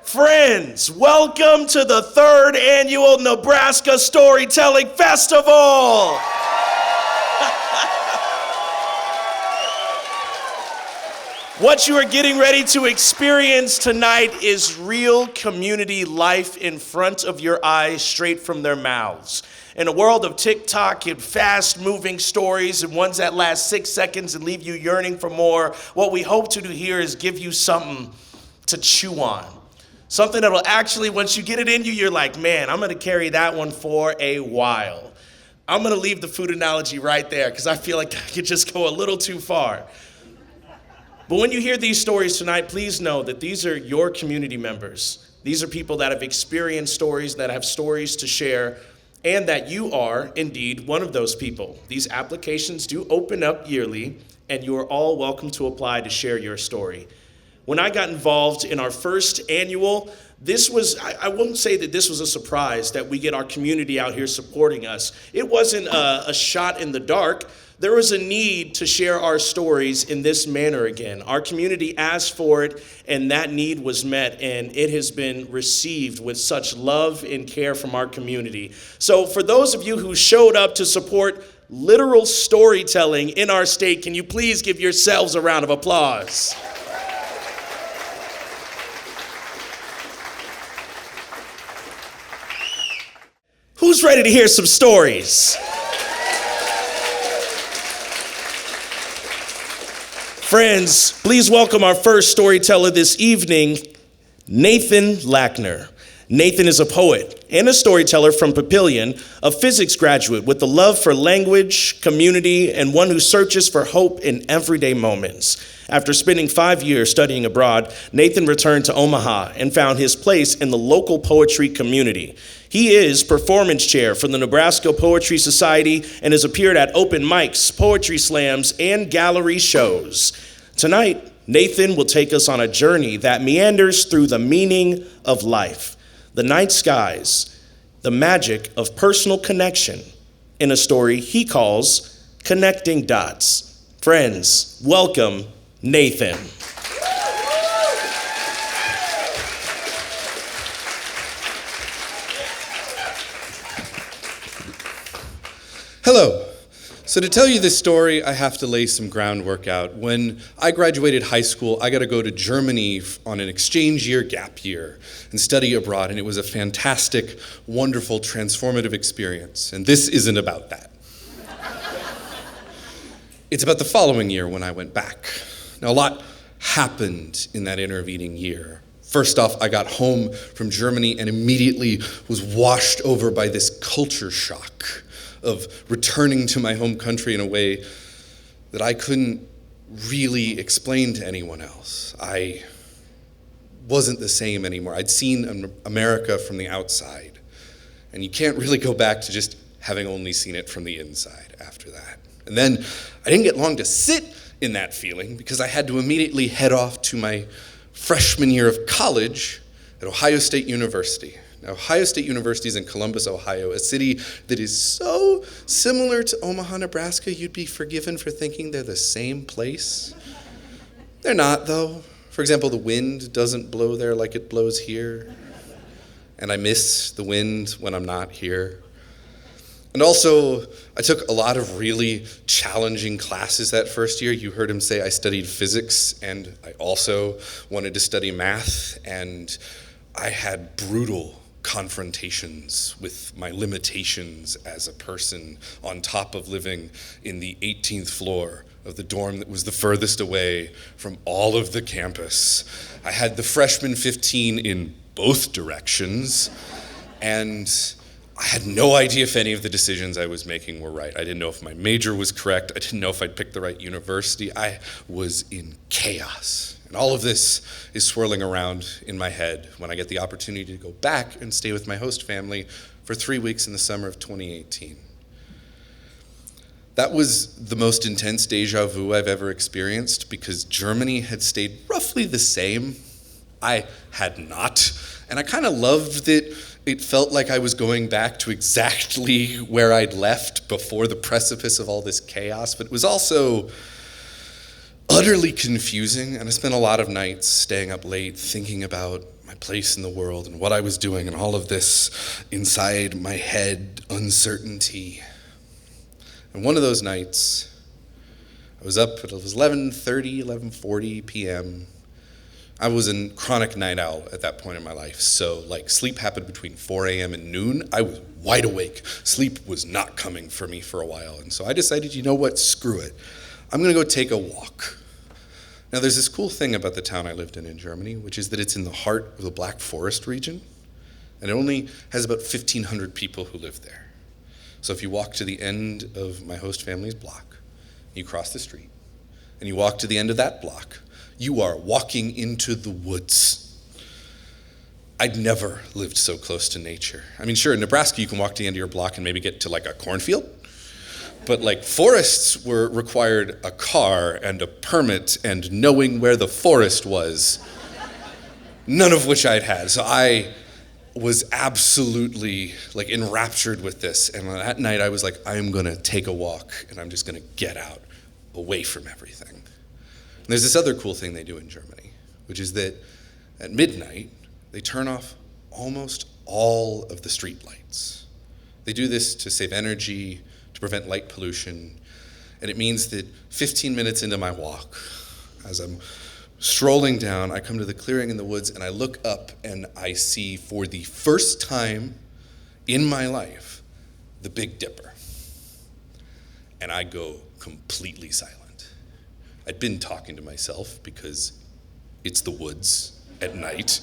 Friends, welcome to the third annual Nebraska Storytelling Festival. What you are getting ready to experience tonight is real community life in front of your eyes, straight from their mouths. In a world of TikTok and fast-moving stories and ones that last 6 seconds and leave you yearning for more, what we hope to do here is give you something to chew on. Something that'll actually, once you get it in you, you're like, man, I'm going to carry that one for a while. I'm going to leave the food analogy right there because I feel like I could just go a little too far. But when you hear these stories tonight, please know that these are your community members. These are people that have experienced stories, that have stories to share, and that you are, indeed, one of those people. These applications do open up yearly, and you are all welcome to apply to share your story. When I got involved in our first annual, I won't say that this was a surprise that we get our community out here supporting us. It wasn't a shot in the dark. There was a need to share our stories in this manner again. Our community asked for it, and that need was met, and it has been received with such love and care from our community. So for those of you who showed up to support literal storytelling in our state, can you please give yourselves a round of applause? Who's ready to hear some stories? Friends, please welcome our first storyteller this evening, Nathan Lackner. Nathan is a poet and a storyteller from Papillion, a physics graduate with a love for language, community, and one who searches for hope in everyday moments. After spending 5 years studying abroad, Nathan returned to Omaha and found his place in the local poetry community. He is performance chair for the Nebraska Poetry Society and has appeared at open mics, poetry slams, and gallery shows. Tonight, Nathan will take us on a journey that meanders through the meaning of life, the night skies, the magic of personal connection, in a story he calls Connecting Dots. Friends, welcome Nathan. Hello. So to tell you this story, I have to lay some groundwork out. When I graduated high school, I got to go to Germany on an exchange year, gap year, and study abroad, and it was a fantastic, wonderful, transformative experience. And this isn't about that. It's about the following year when I went back. Now, a lot happened in that intervening year. First off, I got home from Germany and immediately was washed over by this culture shock of returning to my home country in a way that I couldn't really explain to anyone else. I wasn't the same anymore. I'd seen America from the outside, and you can't really go back to just having only seen it from the inside after that. And then I didn't get long to sit in that feeling because I had to immediately head off to my freshman year of college at Ohio State University. Now, Ohio State University is in Columbus, Ohio, a city that is so similar to Omaha, Nebraska, you'd be forgiven for thinking they're the same place. They're not, though. For example, the wind doesn't blow there like it blows here. And I miss the wind when I'm not here. And also, I took a lot of really challenging classes that first year. You heard him say I studied physics, and I also wanted to study math, and I had brutal confrontations with my limitations as a person on top of living in the 18th floor of the dorm that was the furthest away from all of the campus. I had the freshman 15 in both directions, and I had no idea if any of the decisions I was making were right. I didn't know if my major was correct. I didn't know if I'd picked the right university. I was in chaos. And all of this is swirling around in my head when I get the opportunity to go back and stay with my host family for 3 weeks in the summer of 2018. That was the most intense deja vu I've ever experienced because Germany had stayed roughly the same. I had not. And I kind of loved that it felt like I was going back to exactly where I'd left before the precipice of all this chaos, but it was also utterly confusing, and I spent a lot of nights staying up late thinking about my place in the world and what I was doing and all of this inside my head uncertainty. And one of those nights, I was up, it was 11:40 p.m. I was a chronic night owl at that point in my life, so sleep happened between 4 a.m. and noon. I was wide awake. Sleep was not coming for me for a while, and so I decided, you know what, screw it. I'm gonna go take a walk. Now there's this cool thing about the town I lived in Germany, which is that it's in the heart of the Black Forest region, and it only has about 1,500 people who live there. So if you walk to the end of my host family's block, you cross the street, and you walk to the end of that block, you are walking into the woods. I'd never lived so close to nature. I mean, sure, in Nebraska, you can walk to the end of your block and maybe get to a cornfield. But forests required a car and a permit and knowing where the forest was, none of which I'd had. So I was absolutely enraptured with this. And that night I was like, I'm gonna take a walk and I'm just gonna get out away from everything. And there's this other cool thing they do in Germany, which is that at midnight, they turn off almost all of the street lights. They do this to save energy, to prevent light pollution, and it means that 15 minutes into my walk, as I'm strolling down, I come to the clearing in the woods and I look up and I see for the first time in my life, the Big Dipper. And I go completely silent. I'd been talking to myself because it's the woods at night,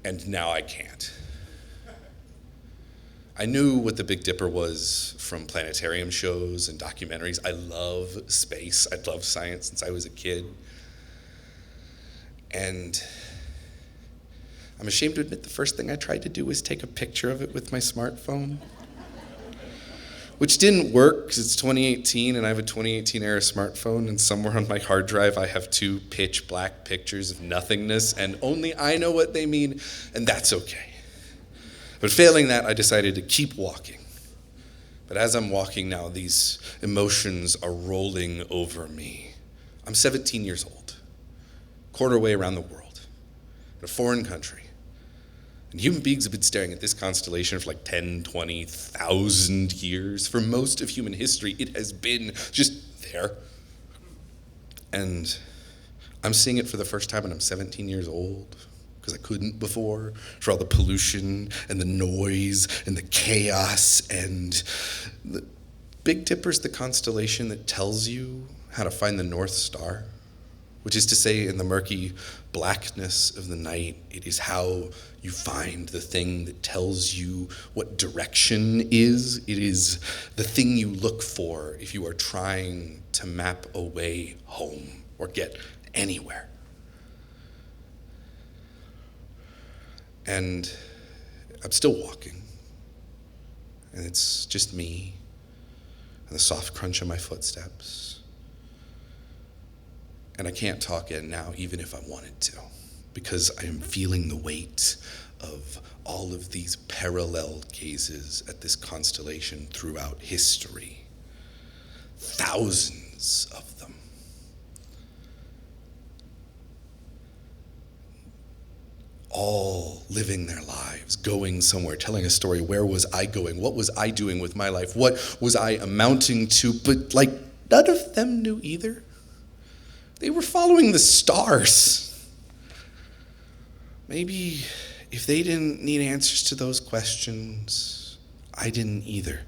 and now I can't. I knew what the Big Dipper was from planetarium shows and documentaries. I love space. I love science since I was a kid. And I'm ashamed to admit the first thing I tried to do was take a picture of it with my smartphone, which didn't work because it's 2018 and I have a 2018 era smartphone, and somewhere on my hard drive I have 2 pitch black pictures of nothingness, and only I know what they mean, and that's okay. But failing that, I decided to keep walking. But as I'm walking now, these emotions are rolling over me. I'm 17 years old, quarter way around the world, in a foreign country. And human beings have been staring at this constellation for 10, 20,000 years. For most of human history, it has been just there. And I'm seeing it for the first time, and I'm 17 years old, because I couldn't before, for all the pollution and the noise and the chaos. And the Big Dipper's the constellation that tells you how to find the North Star, which is to say, in the murky blackness of the night, it is how you find the thing that tells you what direction is. It is the thing you look for if you are trying to map a way home or get anywhere. And I'm still walking, and it's just me and the soft crunch of my footsteps. And I can't talk in now, even if I wanted to, because I am feeling the weight of all of these parallel gazes at this constellation throughout history. Thousands of them. All living their lives, going somewhere, telling a story. Where was I going? What was I doing with my life? What was I amounting to? But none of them knew either. They were following the stars. Maybe if they didn't need answers to those questions, I didn't either.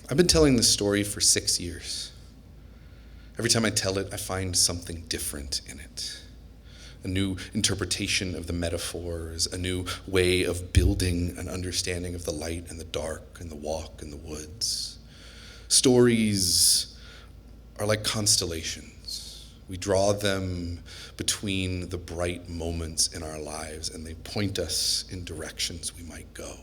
I've been telling this story for 6 years. Every time I tell it, I find something different in it. A new interpretation of the metaphors, a new way of building an understanding of the light and the dark and the walk in the woods. Stories are like constellations. We draw them between the bright moments in our lives, and they point us in directions we might go.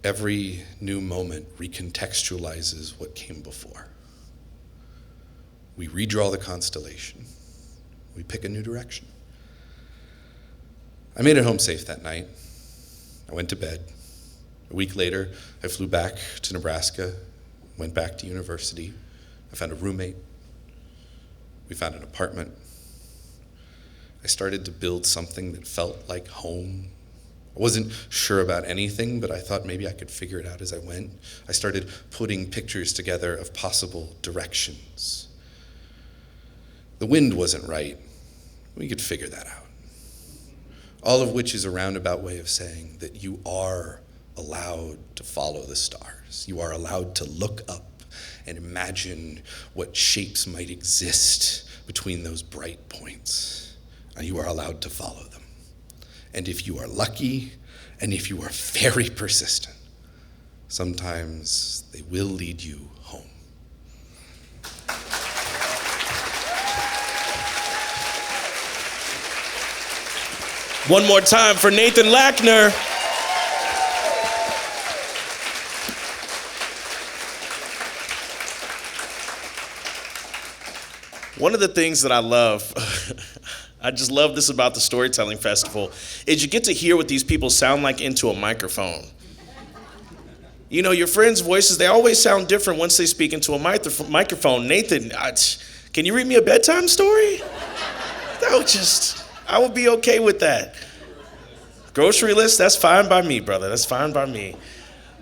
Every new moment recontextualizes what came before. We redraw the constellation. We pick a new direction. I made it home safe that night. I went to bed. A week later, I flew back to Nebraska. went back to university. I found a roommate. We found an apartment. I started to build something that felt like home. I wasn't sure about anything, but I thought maybe I could figure it out as I went. I started putting pictures together of possible directions. The wind wasn't right. We could figure that out. All of which is a roundabout way of saying that you are allowed to follow the stars. You are allowed to look up and imagine what shapes might exist between those bright points. And you are allowed to follow them. And if you are lucky, and if you are very persistent, sometimes they will lead you home. One more time for Nathan Lackner. One of the things that I love, I just love this about the Storytelling Festival, is you get to hear what these people sound like into a microphone. You know, your friends' voices, they always sound different once they speak into a microphone. Nathan, can you read me a bedtime story? I would be okay with that. Grocery list, that's fine by me, brother. That's fine by me.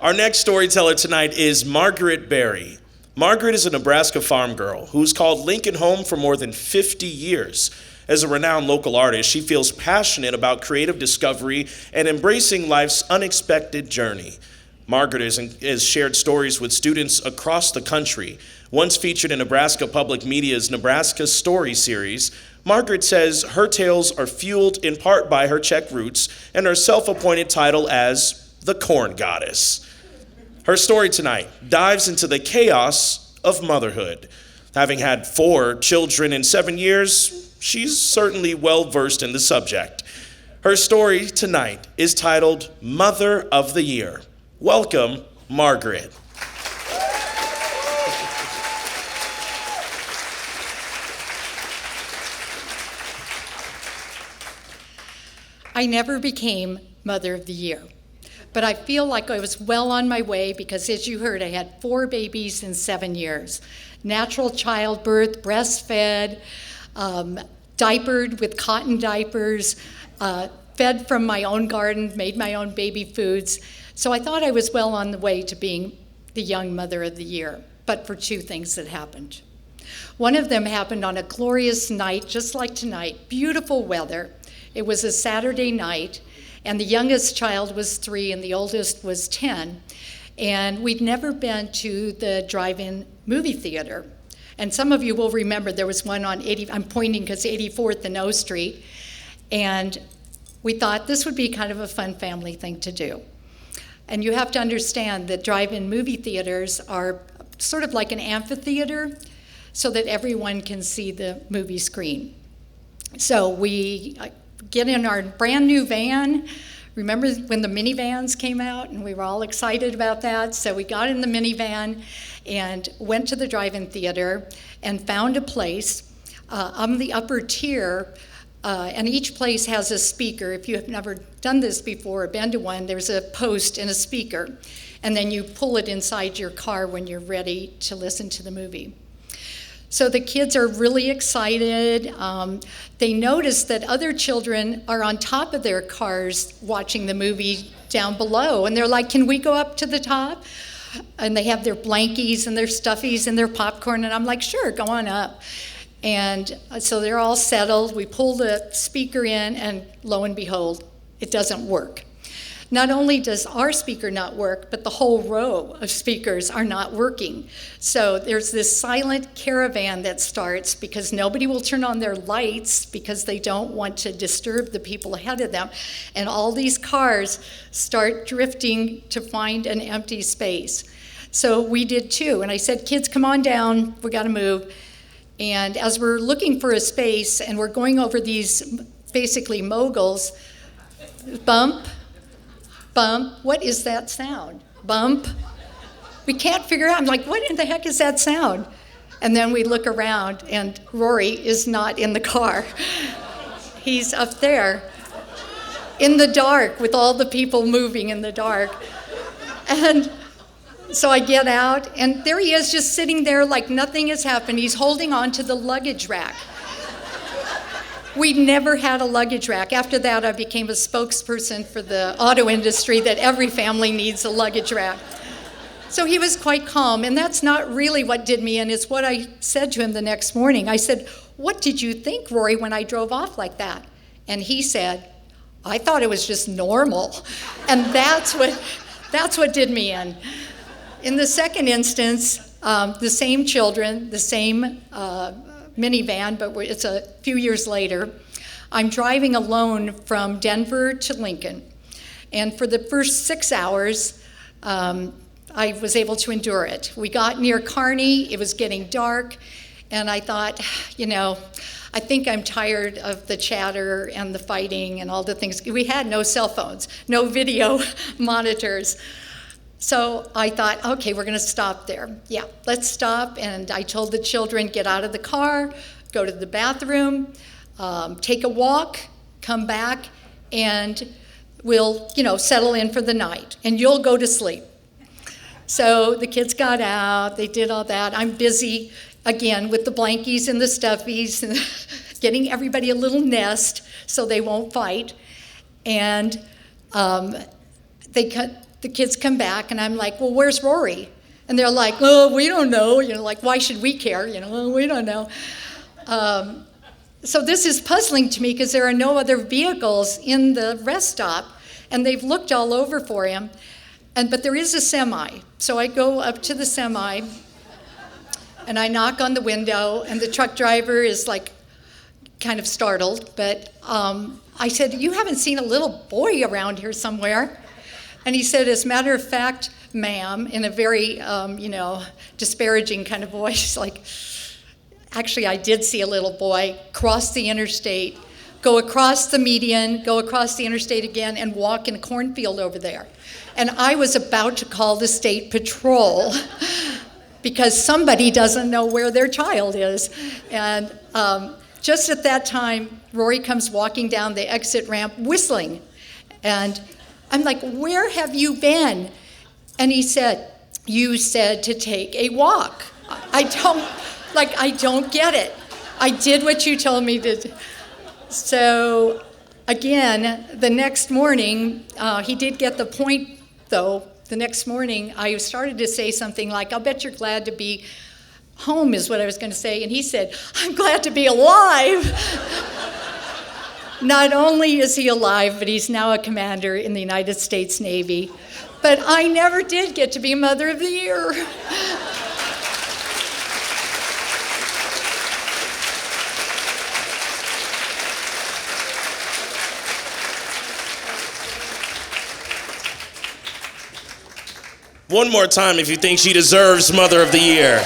Our next storyteller tonight is Margaret Berry. Margaret is a Nebraska farm girl who's called Lincoln home for more than 50 years. As a renowned local artist, she feels passionate about creative discovery and embracing life's unexpected journey. Margaret has shared stories with students across the country. Once featured in Nebraska Public Media's Nebraska Story series, Margaret says her tales are fueled in part by her Czech roots and her self-appointed title as the Corn Goddess. Her story tonight dives into the chaos of motherhood. Having had 4 children in 7 years, she's certainly well-versed in the subject. Her story tonight is titled Mother of the Year. Welcome, Margaret. I never became Mother of the Year, but I feel like I was well on my way because, as you heard, I had 4 babies in 7 years. Natural childbirth, breastfed, diapered with cotton diapers, fed from my own garden, made my own baby foods. So I thought I was well on the way to being the young Mother of the Year, but for 2 things that happened. One of them happened on a glorious night, just like tonight, beautiful weather. It was a Saturday night, and the youngest child was 3 and the oldest was 10. And we'd never been to the drive-in movie theater. And some of you will remember there was one on I'm pointing because 84th and O Street. And we thought this would be kind of a fun family thing to do. And you have to understand that drive-in movie theaters are sort of like an amphitheater so that everyone can see the movie screen. So we get in our brand new van. Remember when the minivans came out and we were all excited about that? So we got in the minivan and went to the drive-in theater and found a place on the upper tier, and each place has a speaker. If you have never done this before or been to one, there's a post and a speaker, and then you pull it inside your car when you're ready to listen to the movie. So the kids are really excited. They notice that other children are on top of their cars watching the movie down below. And they're like, can we go up to the top? And they have their blankies and their stuffies and their popcorn. And I'm like, sure, go on up. And so they're all settled. We pull the speaker in, and lo and behold, it doesn't work. Not only does our speaker not work, but the whole row of speakers are not working. So there's this silent caravan that starts because nobody will turn on their lights because they don't want to disturb the people ahead of them. And all these cars start drifting to find an empty space. So we did too. And I said, kids, come on down. We got to move. And as we're looking for a space and we're going over these basically moguls, bump, bump, what is that sound? Bump. We can't figure out. I'm like, what in the heck is that sound? And then we look around, and Rory is not in the car. He's up there in the dark with all the people moving in the dark. And So I get out, and there he is just sitting there like nothing has happened. He's holding on to the luggage rack. We'd never had a luggage rack. After that, I became a spokesperson for the auto industry that every family needs a luggage rack. So he was quite calm, and that's not really what did me in. It's what I said to him the next morning. I said, "What did you think, Rory, when I drove off like that?" And he said, "I thought it was just normal." And that's what did me in. In the second instance, the same children, the same minivan, but it's a few years later. I'm driving alone from Denver to Lincoln. And for the first 6 hours, I was able to endure it. We got near Kearney, it was getting dark, and I thought, I think I'm tired of the chatter and the fighting and all the things. We had no cell phones, no video monitors. So I thought, okay, we're gonna stop there. Yeah, let's stop. And I told the children, get out of the car, go to the bathroom, take a walk, come back, and we'll, settle in for the night, and you'll go to sleep. So the kids got out, they did all that. I'm busy, again, with the blankies and the stuffies, and getting everybody a little nest so they won't fight. And the kids come back, and I'm like, "Well, where's Rory?" And they're like, "Oh, we don't know." Like, why should we care? We don't know. So this is puzzling to me because there are no other vehicles in the rest stop, and they've looked all over for him. But there is a semi. So I go up to the semi, and I knock on the window, and the truck driver is like kind of startled. But I said, "You haven't seen a little boy around here somewhere?" And he said, "As a matter of fact, ma'am," in a very, disparaging kind of voice, like, "Actually, I did see a little boy cross the interstate, go across the median, go across the interstate again, and walk in a cornfield over there." And I was about to call the state patrol because somebody doesn't know where their child is. And just at that time, Rory comes walking down the exit ramp whistling. And I'm like, "Where have you been?" And he said, "You said to take a walk." I don't get it. I did what you told me to do. So again, the next morning, he did get the point though. The next morning, I started to say something like, "I'll bet you're glad to be home," is what I was going to say. And he said, "I'm glad to be alive." Not only is he alive, but he's now a commander in the United States Navy. But I never did get to be Mother of the Year. One more time if you think she deserves Mother of the Year.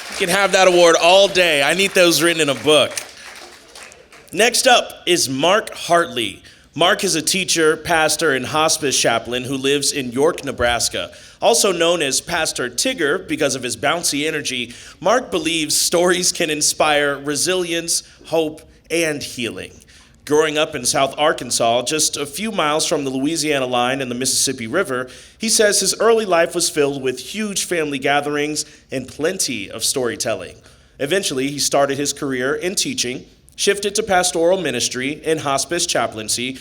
You can have that award all day. I need those written in a book. Next up is Mark Hartley. Mark is a teacher, pastor, and hospice chaplain who lives in York, Nebraska. Also known as Pastor Tigger because of his bouncy energy, Mark believes stories can inspire resilience, hope, and healing. Growing up in South Arkansas, just a few miles from the Louisiana line and the Mississippi River, he says his early life was filled with huge family gatherings and plenty of storytelling. Eventually, he started his career in teaching, shifted to pastoral ministry and hospice chaplaincy,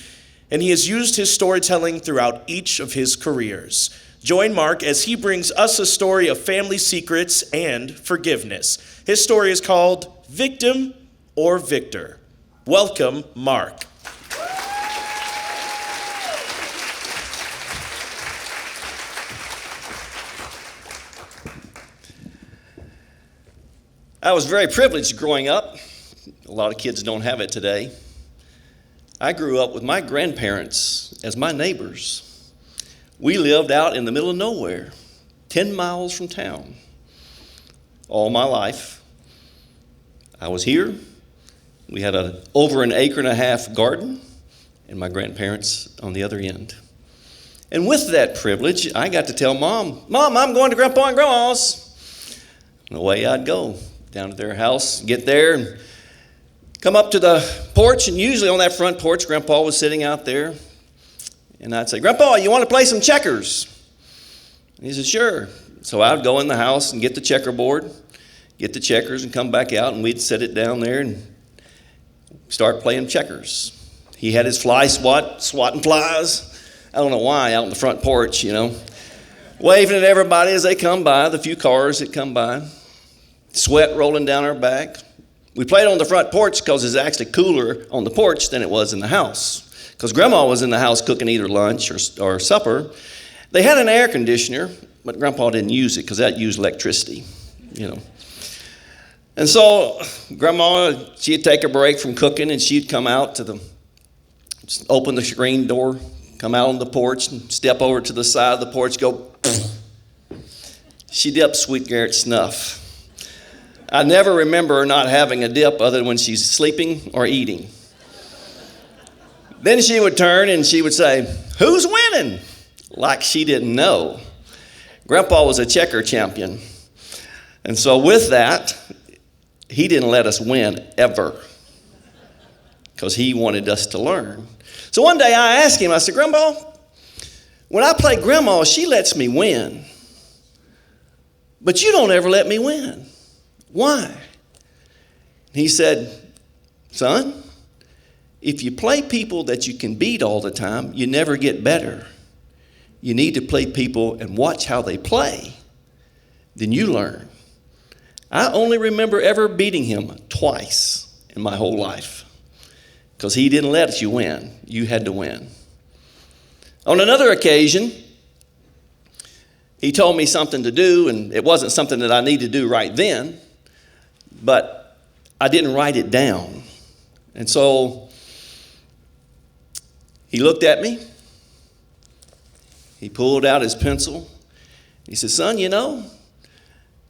and he has used his storytelling throughout each of his careers. Join Mark as he brings us a story of family secrets and forgiveness. His story is called Victim or Victor. Welcome, Mark. I was very privileged growing up. A lot of kids don't have it today. I grew up with my grandparents as my neighbors. We lived out in the middle of nowhere, 10 miles from town. All my life, I was here. We had over an acre and a half garden, and my grandparents on the other end. And with that privilege, I got to tell Mom, I'm going to Grandpa and Grandma's. And away I'd go down to their house, get there, and come up to the porch, and usually on that front porch, Grandpa was sitting out there, And I'd say, Grandpa, you want to play some checkers? And he said, sure. So I'd go in the house and get the checkerboard, get the checkers, and come back out, and we'd set it down there and start playing checkers. He had his fly swatting flies. I don't know why, out on the front porch, waving at everybody as they come by, the few cars that come by, sweat rolling down our back. We played on the front porch because it's actually cooler on the porch than it was in the house. Because Grandma was in the house cooking either lunch or supper. They had an air conditioner, but Grandpa didn't use it because that used electricity, And so Grandma, she'd take a break from cooking and she'd come out just open the screen door, come out on the porch and step over to the side of the porch, go, she dipped Sweet Garrett snuff. I never remember her not having a dip other than when she's sleeping or eating. Then she would turn and she would say, who's winning? Like she didn't know. Grandpa was a checker champion. And so with that, he didn't let us win ever because he wanted us to learn. So one day I asked him, I said, Grandpa, when I play Grandma, she lets me win. But you don't ever let me win. Why? He said, son, if you play people that you can beat all the time, you never get better. You need to play people and watch how they play. Then you learn. I only remember ever beating him twice in my whole life because he didn't let you win. You had to win. On another occasion, he told me something to do, and it wasn't something that I needed to do right then, but I didn't write it down. And so he looked at me. He pulled out his pencil. He said, son,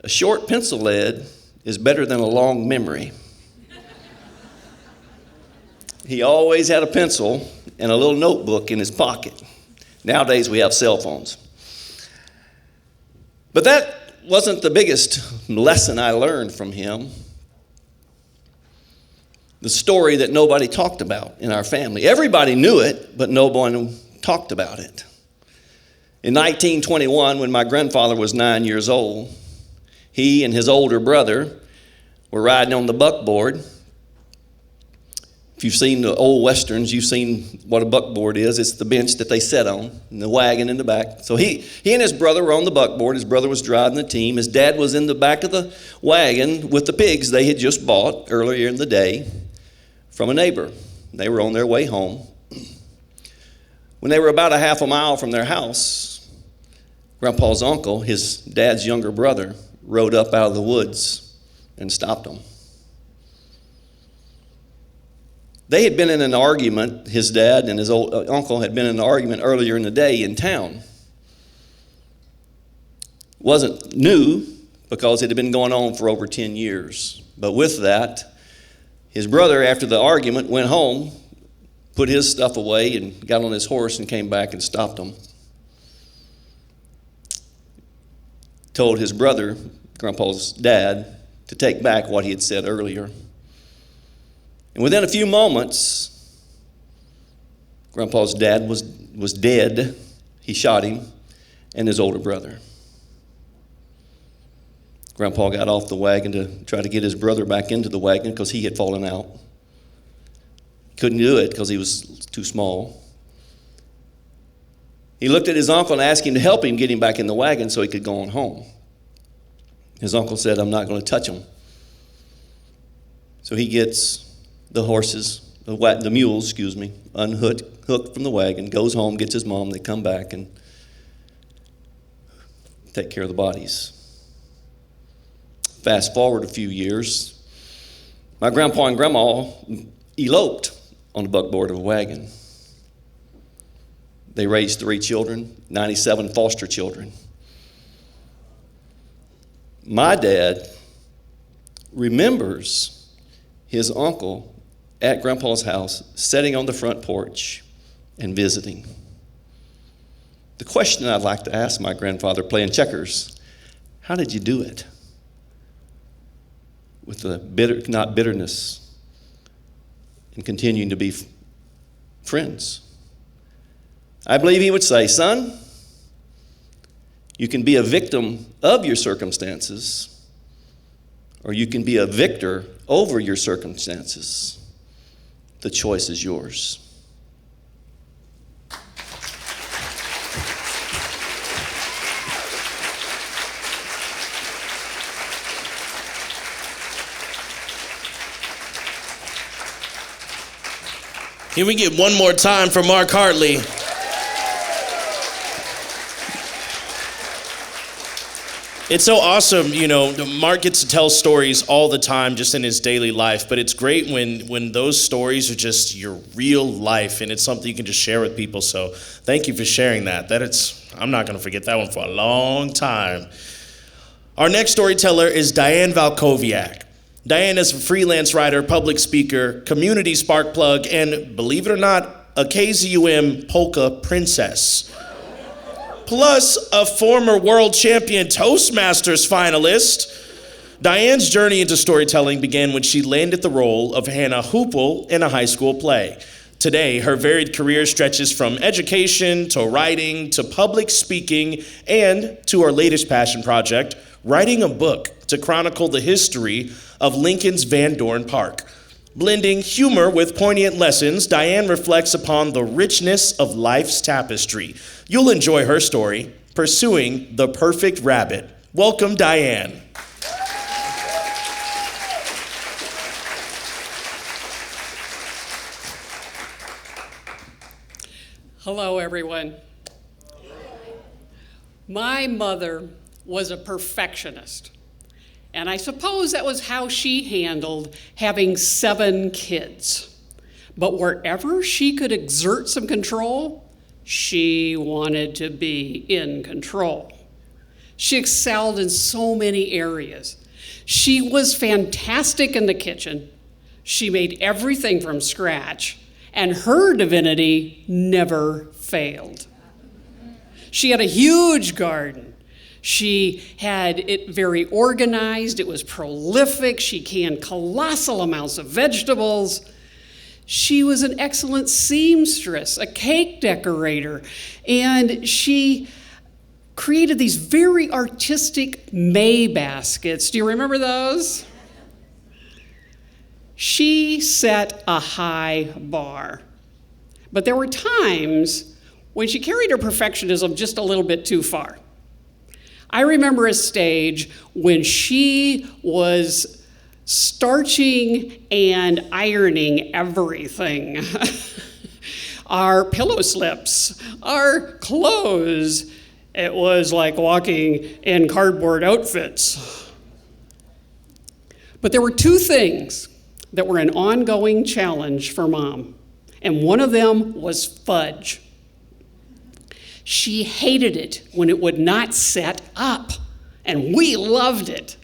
a short pencil lead is better than a long memory. He always had a pencil and a little notebook in his pocket. Nowadays we have cell phones. But that wasn't the biggest lesson I learned from him. The story that nobody talked about in our family. Everybody knew it, but no one talked about it. In 1921, when my grandfather was 9 years old, he and his older brother were riding on the buckboard. If you've seen the old westerns, you've seen what a buckboard is. It's the bench that they sit on, and the wagon in the back. So he and his brother were on the buckboard. His brother was driving the team. His dad was in the back of the wagon with the pigs they had just bought earlier in the day from a neighbor. They were on their way home. When they were about a half a mile from their house, Grandpa's uncle, his dad's younger brother, rode up out of the woods and stopped them. They had been in an argument, his dad and his old uncle had been in an argument earlier in the day in town. Wasn't new because it had been going on for over 10 years. But with that, his brother, after the argument, went home, put his stuff away and got on his horse and came back and stopped them. Told his brother, Grandpa's dad, to take back what he had said earlier. And within a few moments, Grandpa's dad was dead. He shot him and his older brother. Grandpa got off the wagon to try to get his brother back into the wagon because he had fallen out. Couldn't do it because he was too small. He looked at his uncle and asked him to help him get him back in the wagon so he could go on home. His uncle said, I'm not going to touch him. So he gets the mules, unhooked from the wagon, goes home, gets his mom, they come back and take care of the bodies. Fast forward a few years, my grandpa and grandma eloped on the buckboard of a wagon. They raised 3 children, 97 foster children. My dad remembers his uncle at Grandpa's house, sitting on the front porch and visiting. The question I'd like to ask my grandfather playing checkers, how did you do it? With the not bitterness and continuing to be friends. I believe he would say, son, you can be a victim of your circumstances, or you can be a victor over your circumstances. The choice is yours. Can we get one more time for Mark Hartley? It's so awesome, Mark gets to tell stories all the time just in his daily life, but it's great when those stories are just your real life and it's something you can just share with people. So thank you for sharing that. I'm not going to forget that one for a long time. Our next storyteller is Diane Valkowiak. Diane is a freelance writer, public speaker, community spark plug, and believe it or not, a KZUM polka princess. Plus a former world champion Toastmasters finalist. Diane's journey into storytelling began when she landed the role of Hannah Hoople in a high school play. Today, her varied career stretches from education to writing to public speaking and to her latest passion project, writing a book to chronicle the history of Lincoln's Van Dorn Park. Blending humor with poignant lessons, Diane reflects upon the richness of life's tapestry. You'll enjoy her story, Pursuing the Perfect Rabbit. Welcome, Diane. Hello, everyone. My mother was a perfectionist, and I suppose that was how she handled having 7 kids. But wherever she could exert some control, she wanted to be in control. She excelled in so many areas. She was fantastic in the kitchen. She made everything from scratch, and her divinity never failed. She had a huge garden. She had it very organized. It was prolific. She canned colossal amounts of vegetables. She was an excellent seamstress, a cake decorator, and she created these very artistic May baskets. Do you remember those? She set a high bar. But there were times when she carried her perfectionism just a little bit too far. I remember a stage when she was starching and ironing everything. Our pillow slips, our clothes. It was like walking in cardboard outfits. But there were 2 things that were an ongoing challenge for Mom, and one of them was fudge. She hated it when it would not set up, and we loved it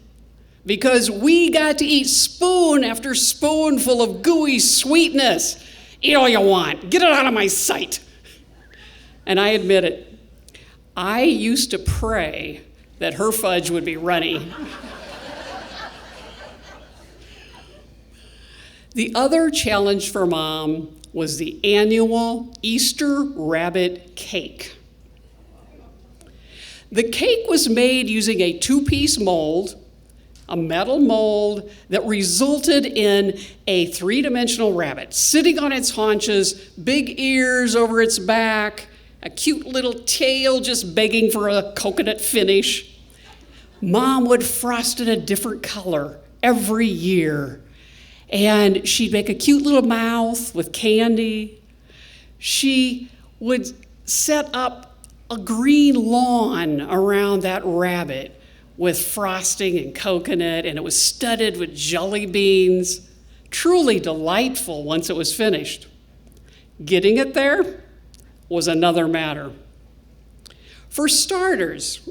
because we got to eat spoon after spoonful of gooey sweetness. Eat all you want. Get it out of my sight. And I admit it, I used to pray that her fudge would be runny. The other challenge for Mom was the annual Easter rabbit cake. The cake was made using a 2-piece mold, a metal mold that resulted in a 3-dimensional rabbit sitting on its haunches, big ears over its back, a cute little tail just begging for a coconut finish. Mom would frost it a different color every year. And she'd make a cute little mouth with candy. She would set up a green lawn around that rabbit with frosting and coconut, and it was studded with jelly beans. Truly delightful once it was finished. Getting it there was another matter. For starters,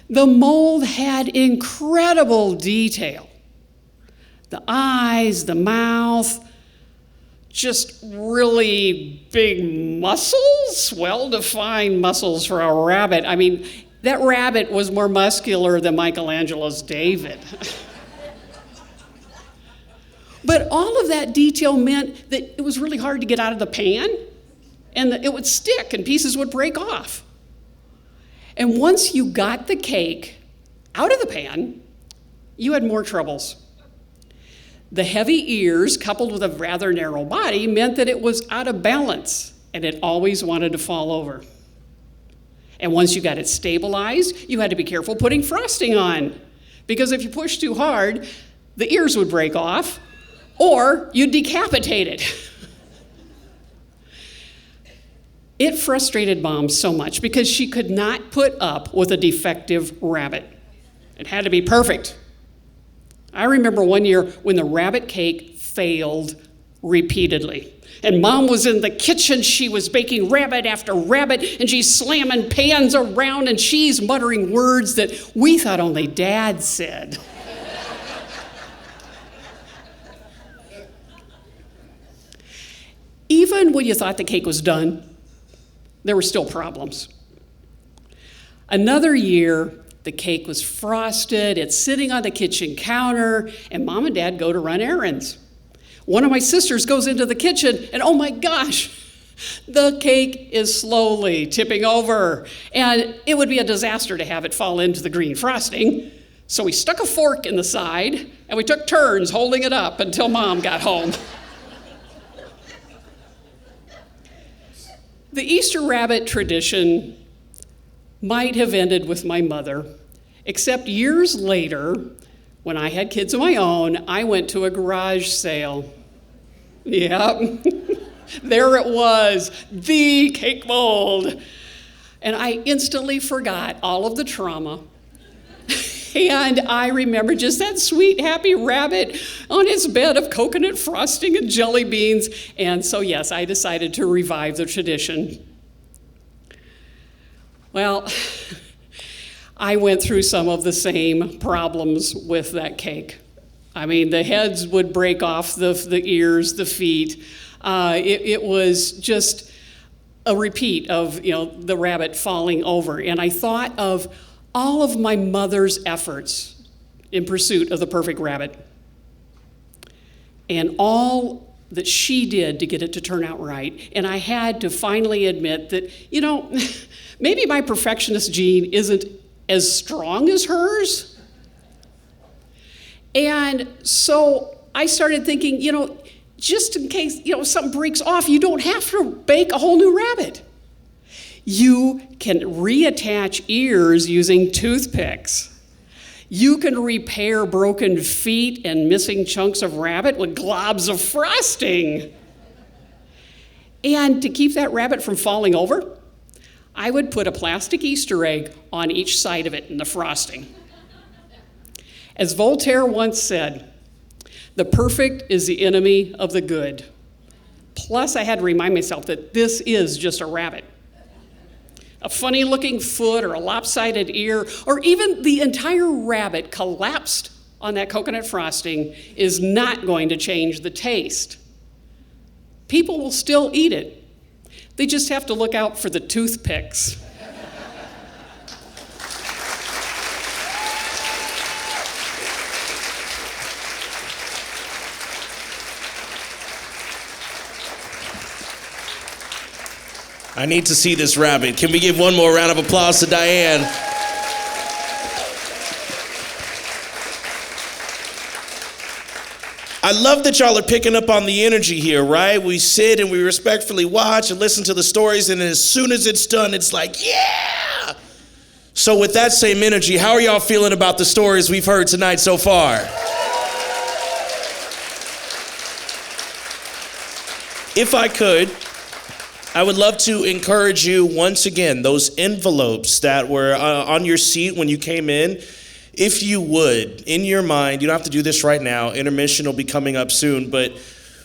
the mold had incredible detail. The eyes, the mouth, just really big muscles, well-defined muscles for a rabbit. I mean, that rabbit was more muscular than Michelangelo's David. But all of that detail meant that it was really hard to get out of the pan. and it would stick and pieces would break off. And once you got the cake out of the pan, you had more troubles. The heavy ears, coupled with a rather narrow body, meant that it was out of balance, and it always wanted to fall over. And once you got it stabilized, you had to be careful putting frosting on, because if you pushed too hard, the ears would break off, or you'd decapitate it. It frustrated Mom so much because she could not put up with a defective rabbit. It had to be perfect. I remember one year when the rabbit cake failed repeatedly. And Mom was in the kitchen, she was baking rabbit after rabbit, and she's slamming pans around, and she's muttering words that we thought only Dad said. Even when you thought the cake was done, there were still problems. Another year, the cake was frosted, it's sitting on the kitchen counter, and Mom and Dad go to run errands. One of my sisters goes into the kitchen, and oh my gosh, the cake is slowly tipping over. And it would be a disaster to have it fall into the green frosting. So we stuck a fork in the side, and we took turns holding it up until Mom got home. The Easter rabbit tradition might have ended with my mother, except years later, when I had kids of my own, I went to a garage sale. Yep, there it was, the cake mold. And I instantly forgot all of the trauma. And I remember just that sweet, happy rabbit on its bed of coconut frosting and jelly beans. And so, yes, I decided to revive the tradition. Well, I went through some of the same problems with that cake. I mean, the heads would break off the ears, the feet. It was just a repeat of, the rabbit falling over. And I thought of all of my mother's efforts in pursuit of the perfect rabbit, and all that she did to get it to turn out right. And I had to finally admit that, maybe my perfectionist gene isn't as strong as hers. And so I started thinking, just in case, something breaks off, you don't have to bake a whole new rabbit. You can reattach ears using toothpicks. You can repair broken feet and missing chunks of rabbit with globs of frosting. And to keep that rabbit from falling over, I would put a plastic Easter egg on each side of it in the frosting. As Voltaire once said, the perfect is the enemy of the good. Plus, I had to remind myself that this is just a rabbit. A funny-looking foot or a lopsided ear, or even the entire rabbit collapsed on that coconut frosting is not going to change the taste. People will still eat it. They just have to look out for the toothpicks. I need to see this rabbit. Can we give one more round of applause to Diane? I love that y'all are picking up on the energy here, right? We sit and we respectfully watch and listen to the stories, and as soon as it's done, it's like, yeah! So with that same energy, how are y'all feeling about the stories we've heard tonight so far? If I could, I would love to encourage you once again, those envelopes that were on your seat when you came in, if you would, in your mind, you don't have to do this right now, intermission will be coming up soon, but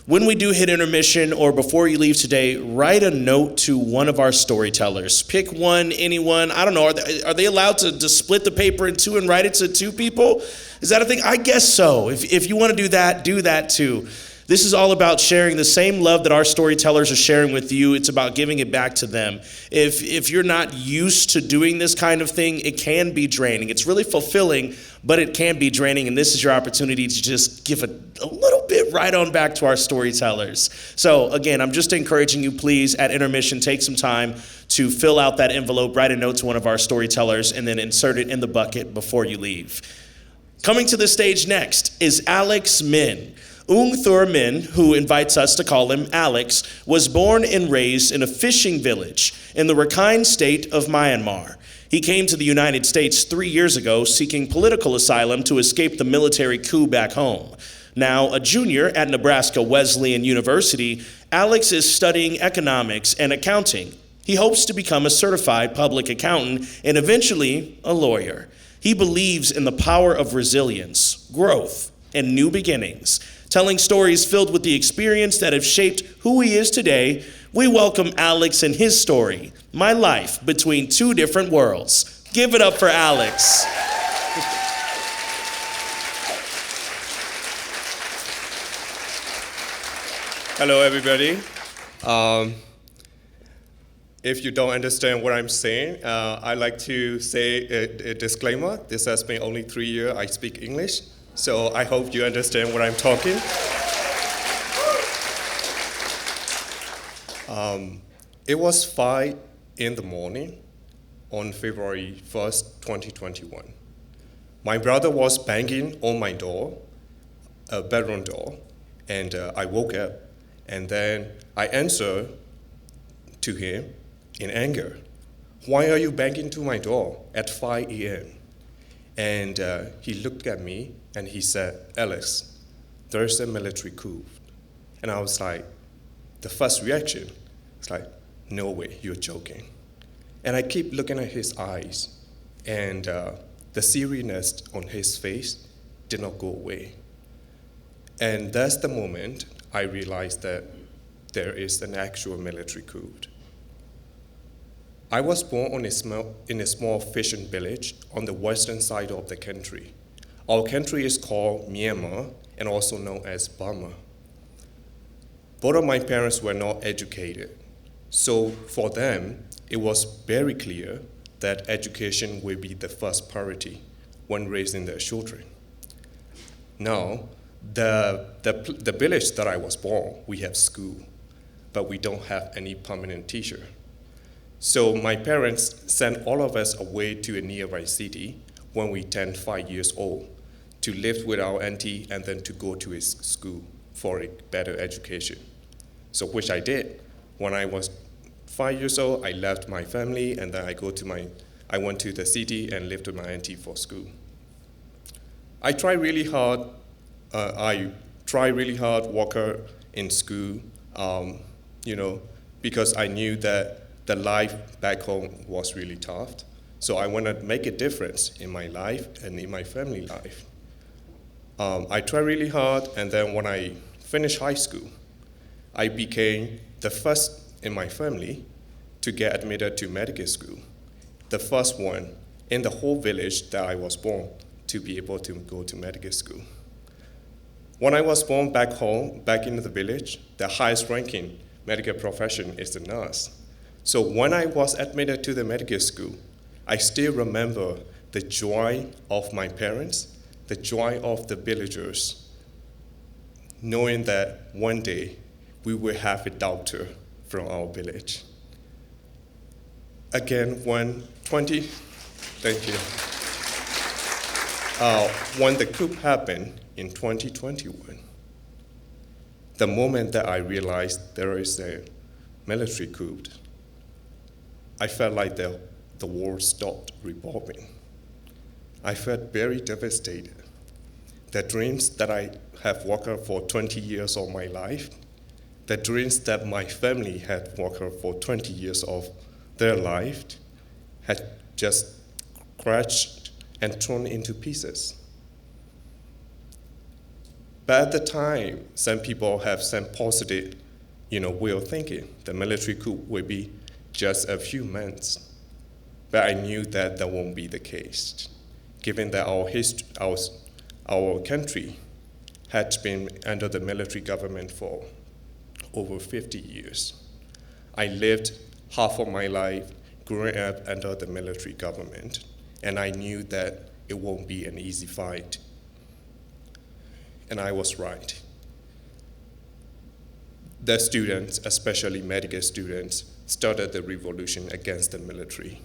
when we do hit intermission or before you leave today, write a note to one of our storytellers. Pick one, anyone, I don't know, are they allowed to split the paper in two and write it to two people? Is that a thing? I guess so. If you want to do that too. This is all about sharing the same love that our storytellers are sharing with you. It's about giving it back to them. If you're not used to doing this kind of thing, it can be draining. It's really fulfilling, but it can be draining, and this is your opportunity to just give a little bit it right on back to our storytellers. So again, I'm just encouraging you, please, at intermission, take some time to fill out that envelope, write a note to one of our storytellers, and then insert it in the bucket before you leave. Coming to the stage next is Alex Min. Ung Thur Min, who invites us to call him Alex, was born and raised in a fishing village in the Rakhine state of Myanmar. He came to the United States 3 years ago seeking political asylum to escape the military coup back home. Now a junior at Nebraska Wesleyan University, Alex is studying economics and accounting. He hopes to become a certified public accountant and eventually a lawyer. He believes in the power of resilience, growth, and new beginnings. Telling stories filled with the experience that have shaped who he is today, we welcome Alex and his story, My Life Between Two Different Worlds. Give it up for Alex. Hello, everybody. If you don't understand what I'm saying, I'd like to say a disclaimer. This has been only 3 years I speak English, so I hope you understand what I'm talking. It was 5 in the morning on February 1st, 2021. My brother was banging on my door, a bedroom door, and I woke up, and then I answered to him in anger. Why are you banging to my door at 5 a.m.? And he looked at me and he said, Alex, there's a military coup. And I was like, the first reaction, it's like, no way, you're joking. And I keep looking at his eyes, and the seriousness on his face did not go away. And that's the moment I realized that there is an actual military coup. I was born in a small fishing village on the western side of the country. Our country is called Myanmar and also known as Burma. Both of my parents were not educated, so for them, it was very clear that education will be the first priority when raising their children. Now, the village that I was born, we have school, but we don't have any permanent teacher. So my parents sent all of us away to a nearby city when we turned 5 years old to live with our auntie and then to go to a school for a better education. So which I did. When I was 5 years old, I left my family and then I went to the city and lived with my auntie for school. I tried really hard working in school, because I knew that the life back home was really tough. So I want to make a difference in my life and in my family life. I tried really hard, and then when I finished high school, I became the first in my family to get admitted to medical school, the first one in the whole village that I was born to be able to go to medical school. When I was born back home, back in the village, the highest ranking medical profession is the nurse. So when I was admitted to the medical school, I still remember the joy of my parents, the joy of the villagers, knowing that one day we will have a doctor from our village. Again, when the coup happened in 2021, the moment that I realized there is a military coup, I felt like the world stopped revolving. I felt very devastated. The dreams that I have worked for 20 years of my life, the dreams that my family had worked for 20 years of their life, had just crashed and torn into pieces. But at the time, some people have some positive, way of thinking. The military coup will be just a few months. But I knew that won't be the case, given that our country had been under the military government for over 50 years. I lived half of my life growing up under the military government, and I knew that it won't be an easy fight. And I was right. the students, especially medical students, started the revolution against the military.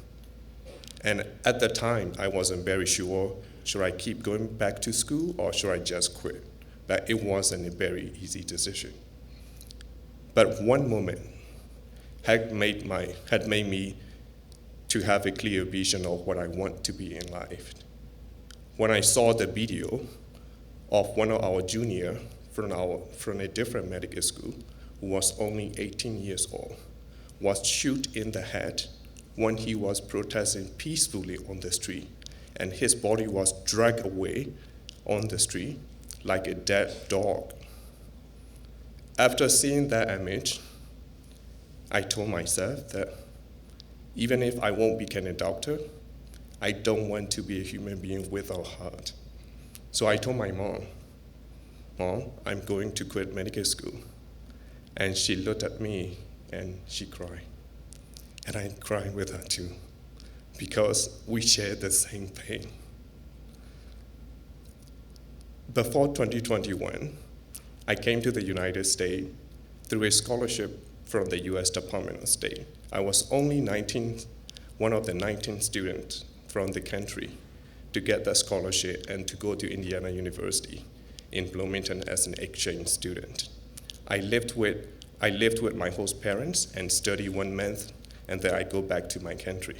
And at the time, I wasn't very sure, should I keep going back to school or should I just quit? But it wasn't a very easy decision. But one moment had made me to have a clear vision of what I want to be in life. When I saw the video of one of our juniors from a different medical school who was only 18 years old, was shot in the head when he was protesting peacefully on the street, and his body was dragged away on the street like a dead dog. After seeing that image, I told myself that even if I won't become a doctor, I don't want to be a human being without heart. So I told my mom, I'm going to quit medical school. And she looked at me and she cried. And I cried with her too, because we shared the same pain. Before 2021, I came to the United States through a scholarship from the US Department of State. I was only one of the 19 students from the country to get that scholarship and to go to Indiana University in Bloomington as an exchange student. I lived with my host parents and studied 1 month, and then I go back to my country.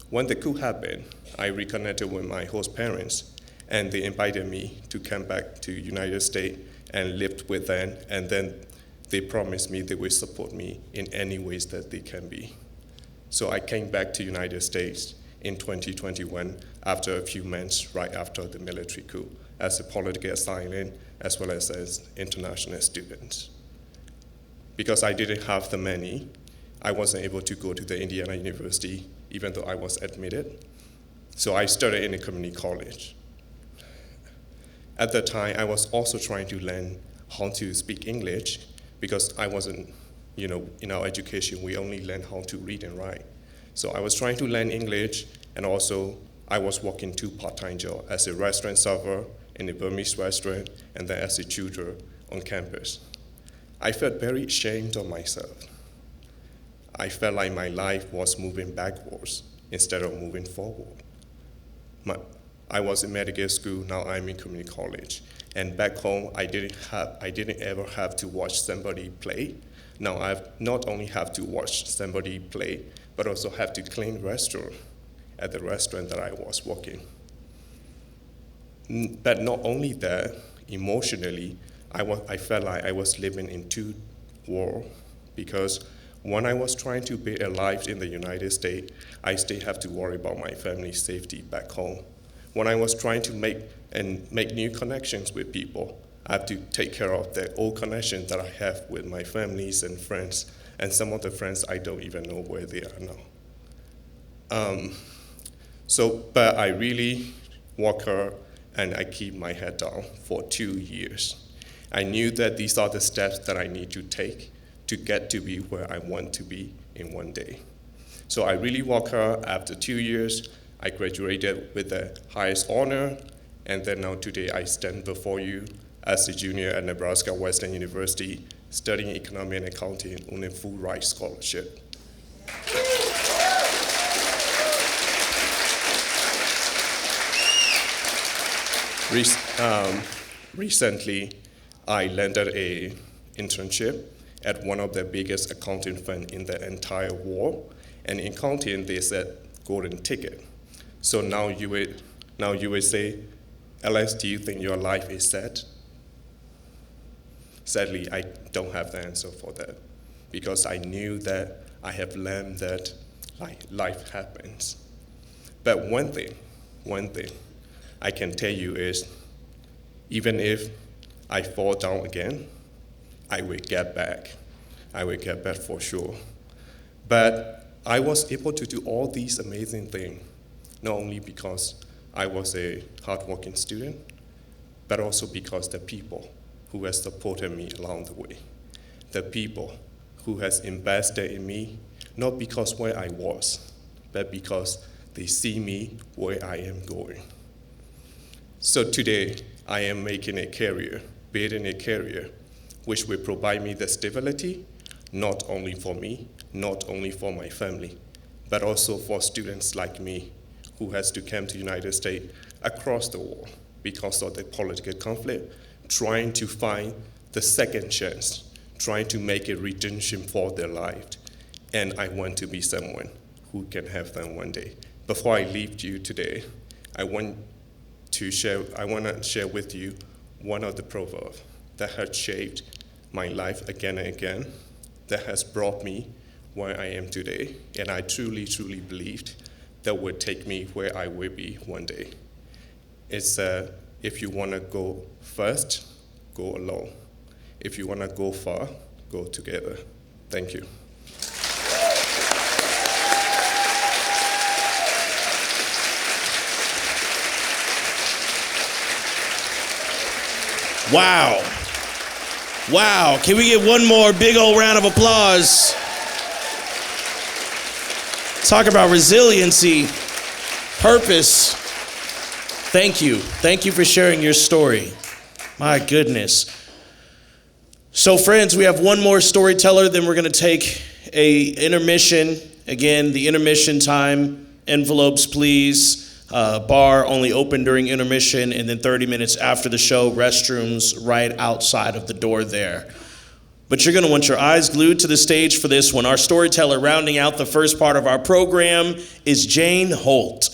When the coup happened, I reconnected with my host parents, and they invited me to come back to United States and lived with them, and then they promised me they would support me in any ways that they can be. So I came back to United States in 2021 after a few months right after the military coup as a political asylum as well as international student. Because I didn't have the money, I wasn't able to go to the Indiana University even though I was admitted. So I studied in a community college. At the time, I was also trying to learn how to speak English because I wasn't, in our education, we only learn how to read and write. So I was trying to learn English, and also I was working 2 part-time jobs as a restaurant server in a Burmese restaurant, and then as a tutor on campus. I felt very ashamed of myself. I felt like my life was moving backwards instead of moving forward. I was in medical school, now I'm in community college. And back home, I didn't ever have to watch somebody play. Now I not only have to watch somebody play, but also have to clean restaurant at the restaurant that I was working. But not only that, emotionally, I felt like I was living in 2 worlds, because when I was trying to build a life in the United States, I still have to worry about my family's safety back home. When I was trying to make new connections with people, I have to take care of the old connections that I have with my families and friends, and some of the friends I don't even know where they are now. But I really work hard and I keep my head down for 2 years. I knew that these are the steps that I need to take to get to be where I want to be in one day. So I really work hard. After 2 years, I graduated with the highest honor, and then now today I stand before you as a junior at Nebraska Western University, studying economics and accounting on a full ride scholarship. Recently, I landed an internship at one of the biggest accounting firms in the entire world, and in accounting they said golden ticket. So now you would say, Alex, do you think your life is set? Sadly, I don't have the answer for that, because I knew that I have learned that life happens. But one thing I can tell you is, even if I fall down again, I will get back. I will get back for sure. But I was able to do all these amazing things, not only because I was a hardworking student, but also because the people who has supported me along the way, the people who has invested in me, not because where I was, but because they see me where I am going. So today, I am making a career, building a career which will provide me the stability, not only for me, not only for my family, but also for students like me who has to come to the United States across the world because of the political conflict, trying to find the second chance, trying to make a redemption for their life. And I want to be someone who can have them one day. Before I leave you today, I want to share with you one of the proverbs that has shaped my life again and again, that has brought me where I am today, and I truly, truly believed that would take me where I will be one day. It's if you want to go first, go alone. If you want to go far, go together. Thank you. Wow. Wow. Can we get one more big old round of applause? Talk about resiliency, purpose. Thank you. Thank you for sharing your story. My goodness. So friends, we have one more storyteller, then we're going to take a intermission. Again, the intermission time, envelopes please. Bar only open during intermission, and then 30 minutes after the show, restrooms right outside of the door there. But you're going to want your eyes glued to the stage for this one. Our storyteller rounding out the first part of our program is Jane Holt.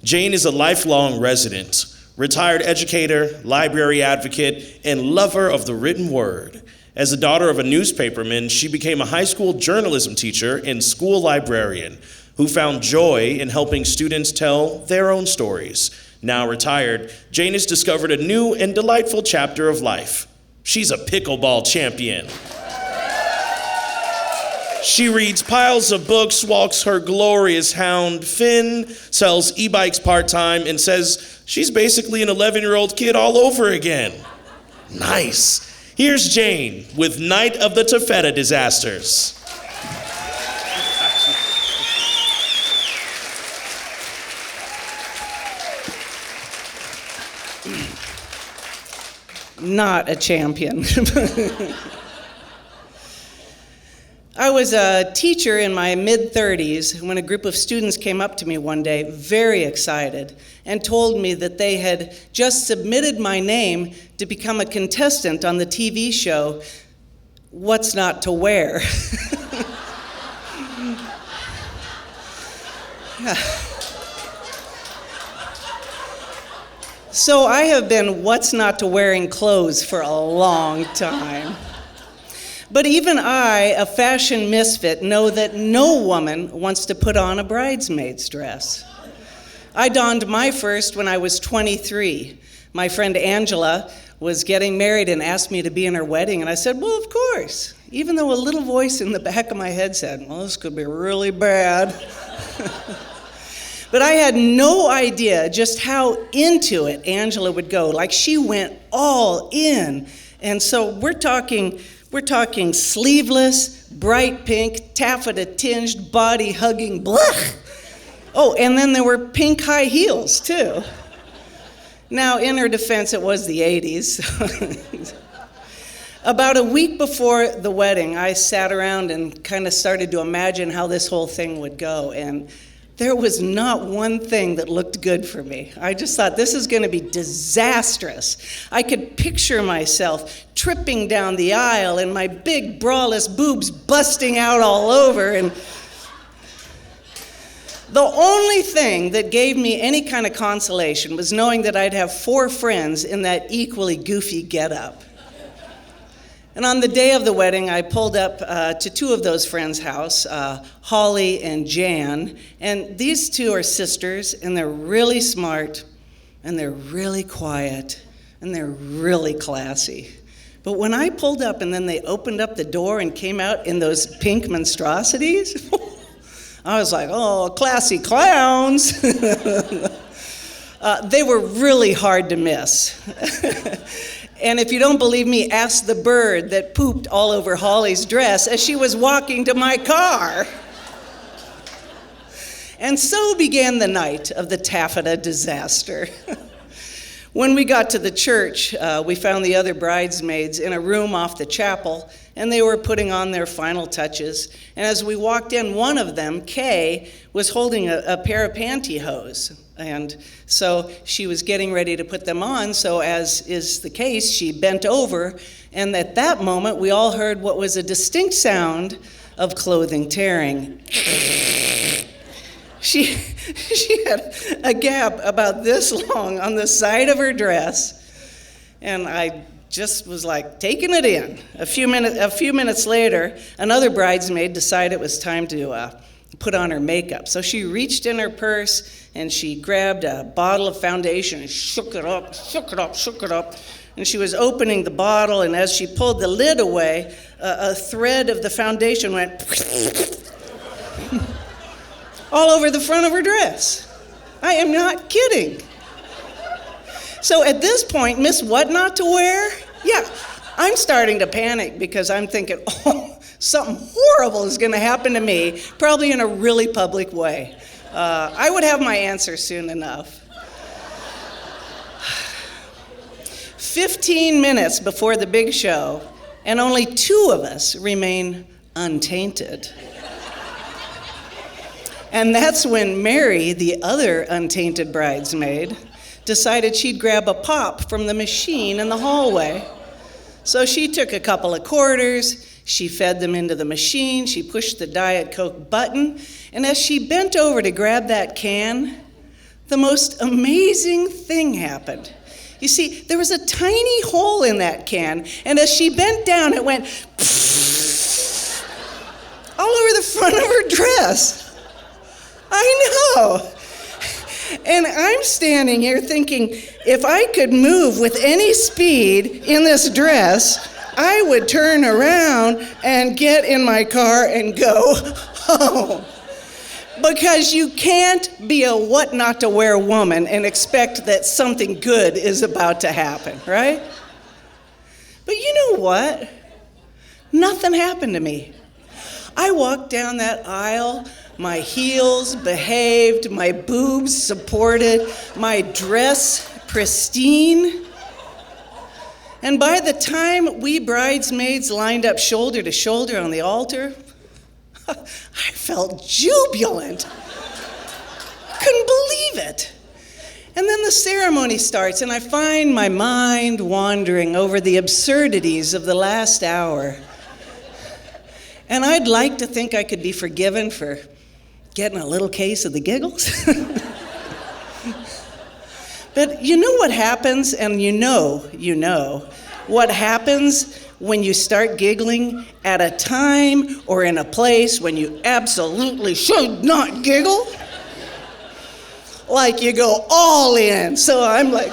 Jane is a lifelong resident, retired educator, library advocate, and lover of the written word. As the daughter of a newspaperman, she became a high school journalism teacher and school librarian who found joy in helping students tell their own stories. Now retired, Jane has discovered a new and delightful chapter of life. She's a pickleball champion. She reads piles of books, walks her glorious hound, Finn, sells e-bikes part-time, and says she's basically an 11-year-old kid all over again. Nice. Here's Jane with Night of the Taffeta Disasters. Not a champion. I was a teacher in my mid-30s when a group of students came up to me one day, very excited, and told me that they had just submitted my name to become a contestant on the TV show, What's Not to Wear. So I have been what's not to wearing clothes for a long time. But even I, a fashion misfit, know that no woman wants to put on a bridesmaid's dress. I donned my first when I was 23. My friend Angela was getting married and asked me to be in her wedding, and I said, well, of course, even though a little voice in the back of my head said, well, this could be really bad. But I had no idea just how into it Angela would go. Like, she went all in. And so we're talking sleeveless, bright pink, taffeta-tinged, body-hugging, blah. Oh, and then there were pink high heels, too. Now, in her defense, it was the 80s. About a week before the wedding, I sat around and kind of started to imagine how this whole thing would go. And there was not one thing that looked good for me. I just thought, this is going to be disastrous. I could picture myself tripping down the aisle and my big braless boobs busting out all over. And the only thing that gave me any kind of consolation was knowing that I'd have 4 friends in that equally goofy getup. And on the day of the wedding, I pulled up to 2 of those friends' house, Holly and Jan. And these 2 are sisters, and they're really smart, and they're really quiet, and they're really classy. But when I pulled up and then they opened up the door and came out in those pink monstrosities, I was like, oh, classy clowns. They were really hard to miss. And if you don't believe me, ask the bird that pooped all over Holly's dress as she was walking to my car. And so began the night of the taffeta disaster. When we got to the church, we found the other bridesmaids in a room off the chapel, and they were putting on their final touches. And as we walked in, one of them, Kay, was holding a pair of pantyhose. And so she was getting ready to put them on, so as is the case, she bent over, and at that moment, we all heard what was a distinct sound of clothing tearing. She had a gap about this long on the side of her dress, and I just was like taking it in. A few minutes later, another bridesmaid decided it was time to put on her makeup. So she reached in her purse and she grabbed a bottle of foundation and shook it up. And she was opening the bottle, and as she pulled the lid away, a thread of the foundation went all over the front of her dress. I am not kidding. So at this point, Miss What Not to Wear? Yeah, I'm starting to panic because I'm thinking, oh, something horrible is going to happen to me, probably in a really public way. I would have my answer soon enough. 15 minutes before the big show, and only 2 of us remain untainted. And that's when Mary, the other untainted bridesmaid, decided she'd grab a pop from the machine in the hallway. So she took a couple of quarters, she fed them into the machine, she pushed the Diet Coke button, and as she bent over to grab that can, the most amazing thing happened. You see, there was a tiny hole in that can, and as she bent down, it went all over the front of her dress. I know. And I'm standing here thinking, if I could move with any speed in this dress, I would turn around and get in my car and go home. Because you can't be a what not to wear woman and expect that something good is about to happen, right? But you know what? Nothing happened to me. I walked down that aisle, my heels behaved, my boobs supported, my dress pristine. And by the time we bridesmaids lined up shoulder to shoulder on the altar, I felt jubilant. Couldn't believe it. And then the ceremony starts, and I find my mind wandering over the absurdities of the last hour. And I'd like to think I could be forgiven for getting a little case of the giggles. But you know what happens, and you know what happens when you start giggling at a time or in a place when you absolutely should not giggle? Like you go all in. So I'm like,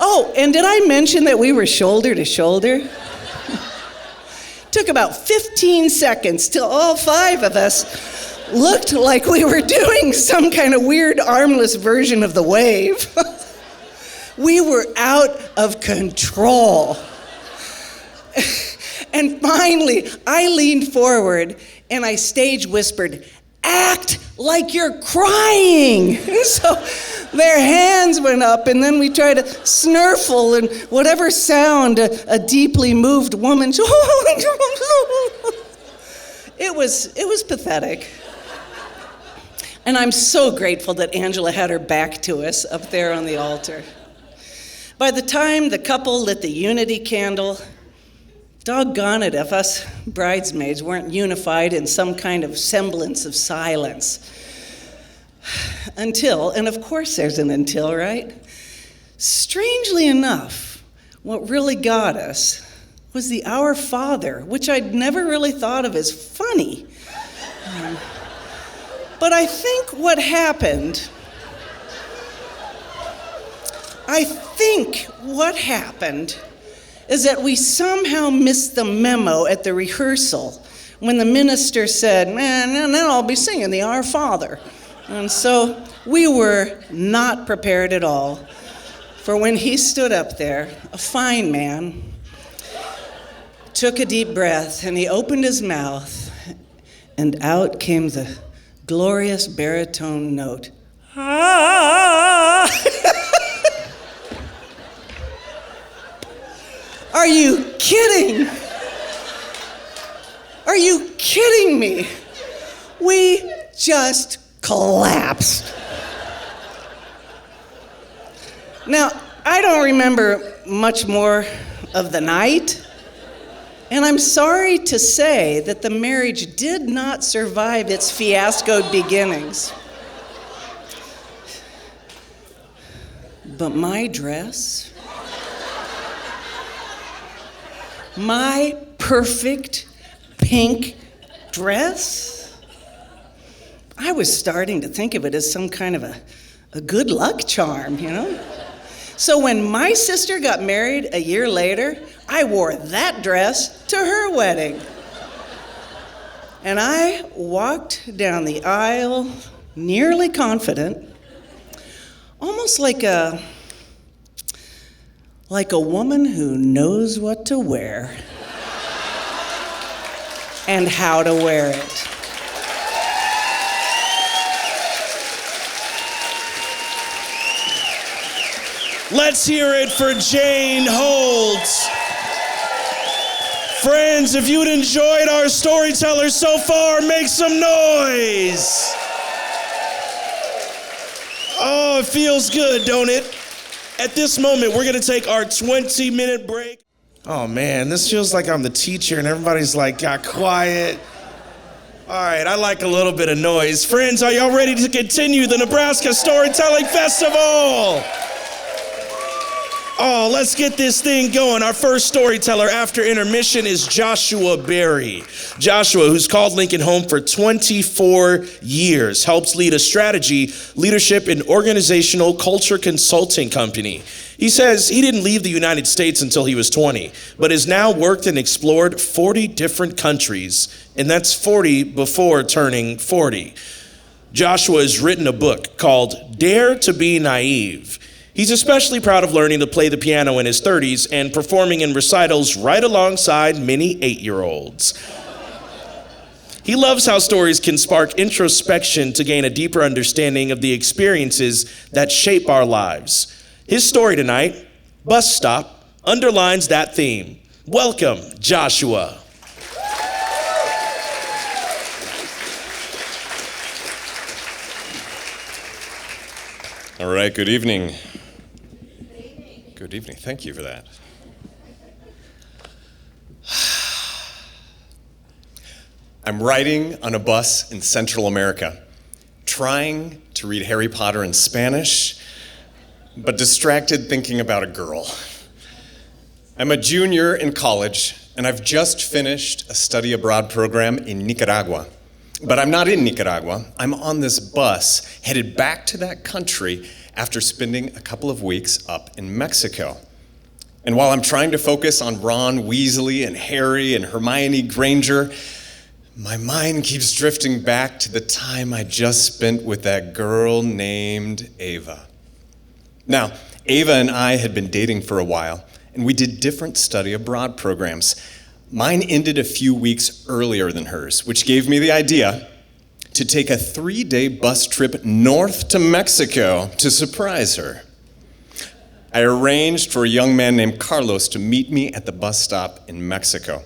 oh, and did I mention that we were shoulder to shoulder? Took about 15 seconds till all 5 of us looked like we were doing some kind of weird armless version of the wave. We were out of control. And finally, I leaned forward and I stage whispered, "Act like you're crying." So their hands went up, and then we tried to snurfle and whatever sound a deeply moved woman. It was pathetic. And I'm so grateful that Angela had her back to us up there on the altar. By the time the couple lit the unity candle, doggone it if us bridesmaids weren't unified in some kind of semblance of silence. Until, and of course there's an until, right? Strangely enough, what really got us was the Our Father, which I'd never really thought of as funny. But I think what happened is that we somehow missed the memo at the rehearsal when the minister said, "Man, now I'll be singing the Our Father." And so we were not prepared at all for when he stood up there, a fine man, took a deep breath, and he opened his mouth, and out came the glorious baritone note. Ah! Are you kidding? Are you kidding me? We just collapsed. Now, I don't remember much more of the night, and I'm sorry to say that the marriage did not survive its fiascoed beginnings. But my dress, my perfect pink dress, I was starting to think of it as some kind of a good luck charm, you know? So when my sister got married a year later, I wore that dress to her wedding. And I walked down the aisle, nearly confident, almost like a woman who knows what to wear and how to wear it. Let's hear it for Jane Holtz. Friends, if you'd enjoyed our storytellers so far, make some noise. Oh, it feels good, don't it? At this moment, we're gonna take our 20-minute break. Oh man, this feels like I'm the teacher and everybody's like got quiet. All right, I like a little bit of noise. Friends, are y'all ready to continue the Nebraska Storytelling Festival? Oh, let's get this thing going. Our first storyteller after intermission is Joshua Berry. Joshua, who's called Lincoln home for 24 years, helps lead a strategy, leadership, and organizational culture consulting company. He says he didn't leave the United States until he was 20, but has now worked and explored 40 different countries, and that's 40 before turning 40. Joshua has written a book called Dare to Be Naive. He's especially proud of learning to play the piano in his 30s and performing in recitals right alongside many 8-year-olds. He loves how stories can spark introspection to gain a deeper understanding of the experiences that shape our lives. His story tonight, Bus Stop, underlines that theme. Welcome, Joshua. All right, good evening. Good evening. Thank you for that. I'm riding on a bus in Central America, trying to read Harry Potter in Spanish, but distracted thinking about a girl. I'm a junior in college, and I've just finished a study abroad program in Nicaragua. But I'm not in Nicaragua. I'm on this bus headed back to that country after spending a couple of weeks up in Mexico. And while I'm trying to focus on Ron Weasley and Harry and Hermione Granger, my mind keeps drifting back to the time I just spent with that girl named Ava. Now, Ava and I had been dating for a while, and we did different study abroad programs. Mine ended a few weeks earlier than hers, which gave me the idea to take a 3-day bus trip north to Mexico to surprise her. I arranged for a young man named Carlos to meet me at the bus stop in Mexico.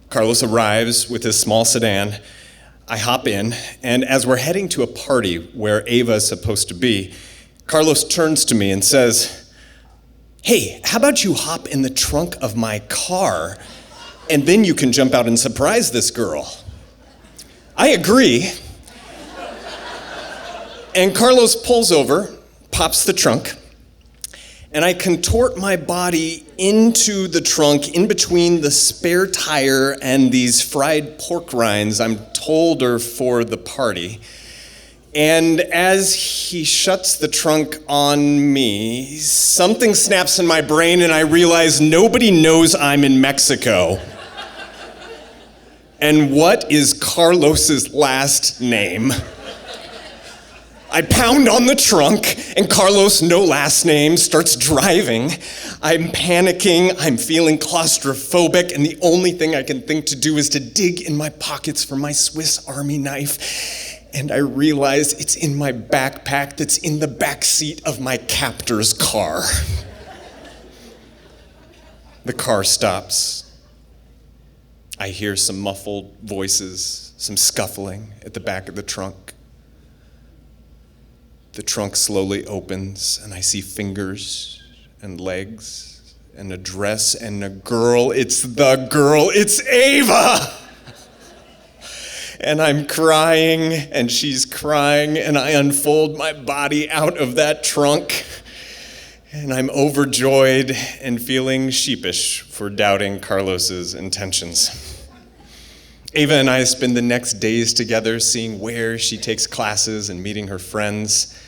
Carlos arrives with his small sedan. I hop in, and as we're heading to a party where Ava is supposed to be, Carlos turns to me and says, "Hey, how about you hop in the trunk of my car, and then you can jump out and surprise this girl?" I agree. And Carlos pulls over, pops the trunk, and I contort my body into the trunk in between the spare tire and these fried pork rinds I'm told are for the party. And as he shuts the trunk on me, something snaps in my brain and I realize nobody knows I'm in Mexico. And what is Carlos's last name? I pound on the trunk, and Carlos, no last name, starts driving. I'm panicking, I'm feeling claustrophobic, and the only thing I can think to do is to dig in my pockets for my Swiss Army knife. and I realize it's in my backpack that's in the back seat of my captor's car. The car stops. I hear some muffled voices, some scuffling at the back of the trunk. The trunk slowly opens, and I see fingers and legs and a dress and a girl. It's the girl. It's Ava! And I'm crying, and she's crying, and I unfold my body out of that trunk. And I'm overjoyed and feeling sheepish for doubting Carlos's intentions. Ava and I spend the next days together seeing where she takes classes and meeting her friends.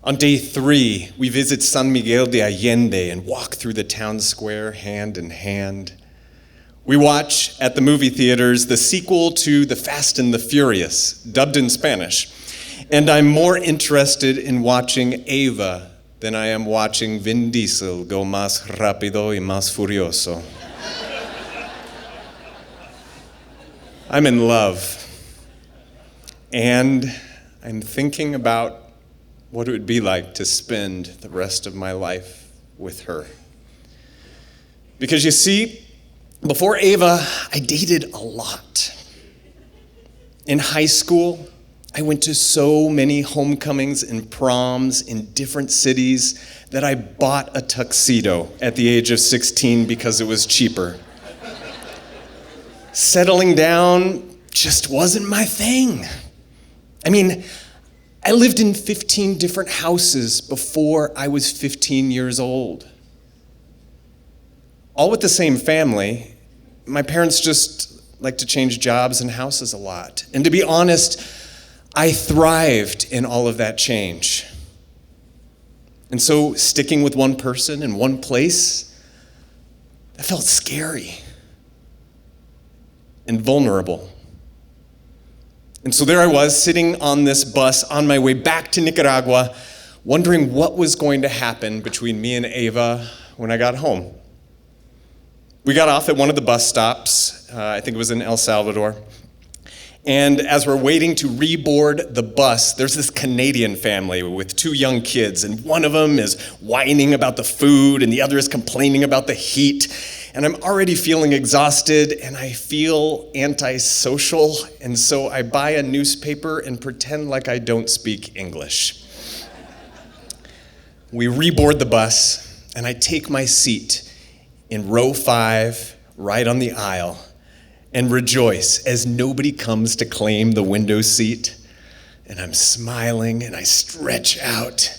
On day 3, we visit San Miguel de Allende and walk through the town square hand in hand. We watch at the movie theaters the sequel to The Fast and the Furious, dubbed in Spanish. And I'm more interested in watching Ava than I am watching Vin Diesel go más rápido y más furioso. I'm in love. And I'm thinking about what it would be like to spend the rest of my life with her. Because you see, before Ava, I dated a lot. In high school, I went to so many homecomings and proms in different cities that I bought a tuxedo at the age of 16 because it was cheaper. Settling down just wasn't my thing. I mean, I lived in 15 different houses before I was 15 years old. All with the same family. My parents just like to change jobs and houses a lot. And to be honest, I thrived in all of that change. And so sticking with one person in one place, that felt scary and vulnerable. And so there I was, sitting on this bus on my way back to Nicaragua, wondering what was going to happen between me and Ava when I got home. We got off at one of the bus stops, I think it was in El Salvador. And as we're waiting to reboard the bus, there's this Canadian family with 2 young kids, and one of them is whining about the food, and the other is complaining about the heat. And I'm already feeling exhausted, and I feel antisocial, and so I buy a newspaper and pretend like I don't speak English. We reboard the bus, and I take my seat in row 5, right on the aisle, and rejoice as nobody comes to claim the window seat. And I'm smiling and I stretch out.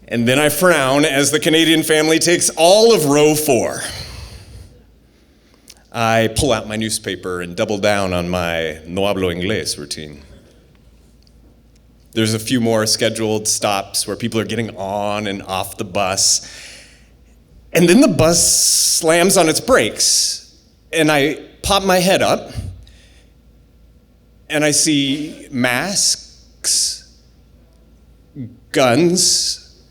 And then I frown as the Canadian family takes all of row 4. I pull out my newspaper and double down on my no hablo inglés routine. There's a few more scheduled stops where people are getting on and off the bus. And then the bus slams on its brakes, and I pop my head up, and I see masks, guns,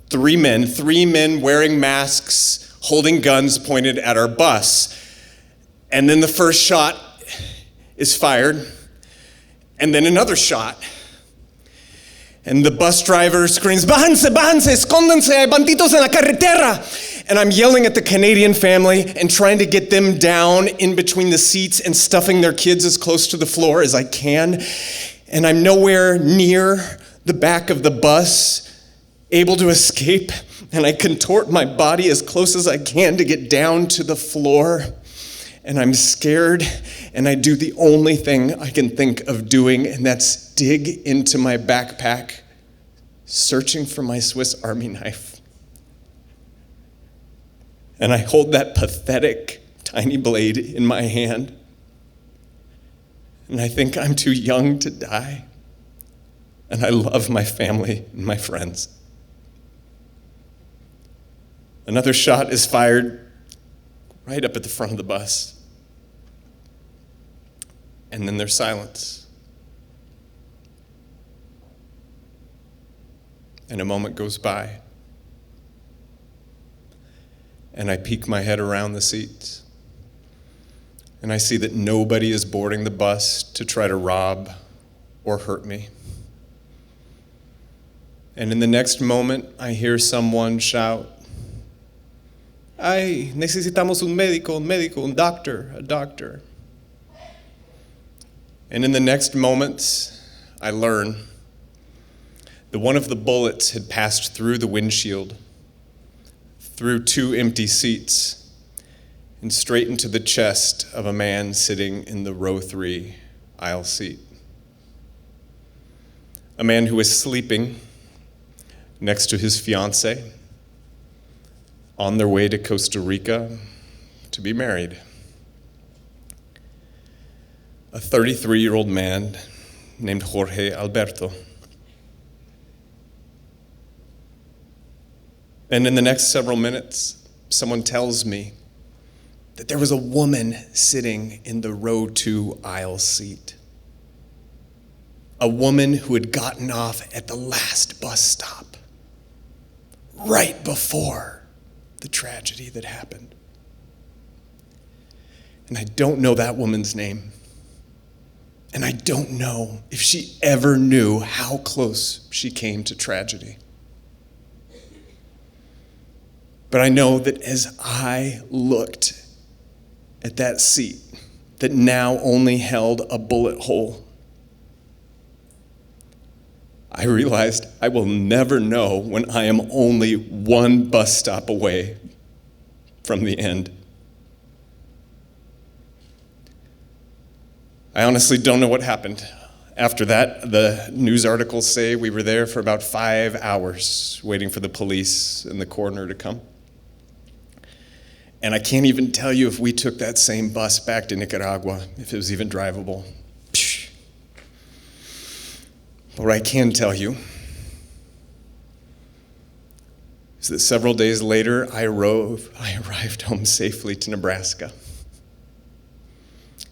3 men wearing masks, holding guns pointed at our bus. And then the first shot is fired, and then another shot. And the bus driver screams, "Bájense, bájense, escóndanse, hay banditos en la carretera." And I'm yelling at the Canadian family and trying to get them down in between the seats and stuffing their kids as close to the floor as I can. And I'm nowhere near the back of the bus, able to escape. And I contort my body as close as I can to get down to the floor. And I'm scared, and I do the only thing I can think of doing, and that's dig into my backpack, searching for my Swiss Army knife. And I hold that pathetic, tiny blade in my hand. And I think I'm too young to die. And I love my family and my friends. Another shot is fired right up at the front of the bus. And then there's silence. And a moment goes by. And I peek my head around the seats. And I see that nobody is boarding the bus to try to rob or hurt me. And in the next moment, I hear someone shout, "Ay, necesitamos un médico, un doctor, a doctor." And in the next moment, I learn that one of the bullets had passed through the windshield, through 2 empty seats, and straight into the chest of a man sitting in the row 3 aisle seat. A man who was sleeping next to his fiancée on their way to Costa Rica to be married. A 33-year-old man named Jorge Alberto. And in the next several minutes, someone tells me that there was a woman sitting in the row 2 aisle seat. A woman who had gotten off at the last bus stop, right before the tragedy that happened. And I don't know that woman's name. And I don't know if she ever knew how close she came to tragedy. But I know that as I looked at that seat that now only held a bullet hole, I realized I will never know when I am only 1 bus stop away from the end. I honestly don't know what happened. After that, the news articles say we were there for about 5 hours waiting for the police and the coroner to come. And I can't even tell you if we took that same bus back to Nicaragua, if it was even drivable. But what I can tell you is that several days later, I arrived home safely to Nebraska.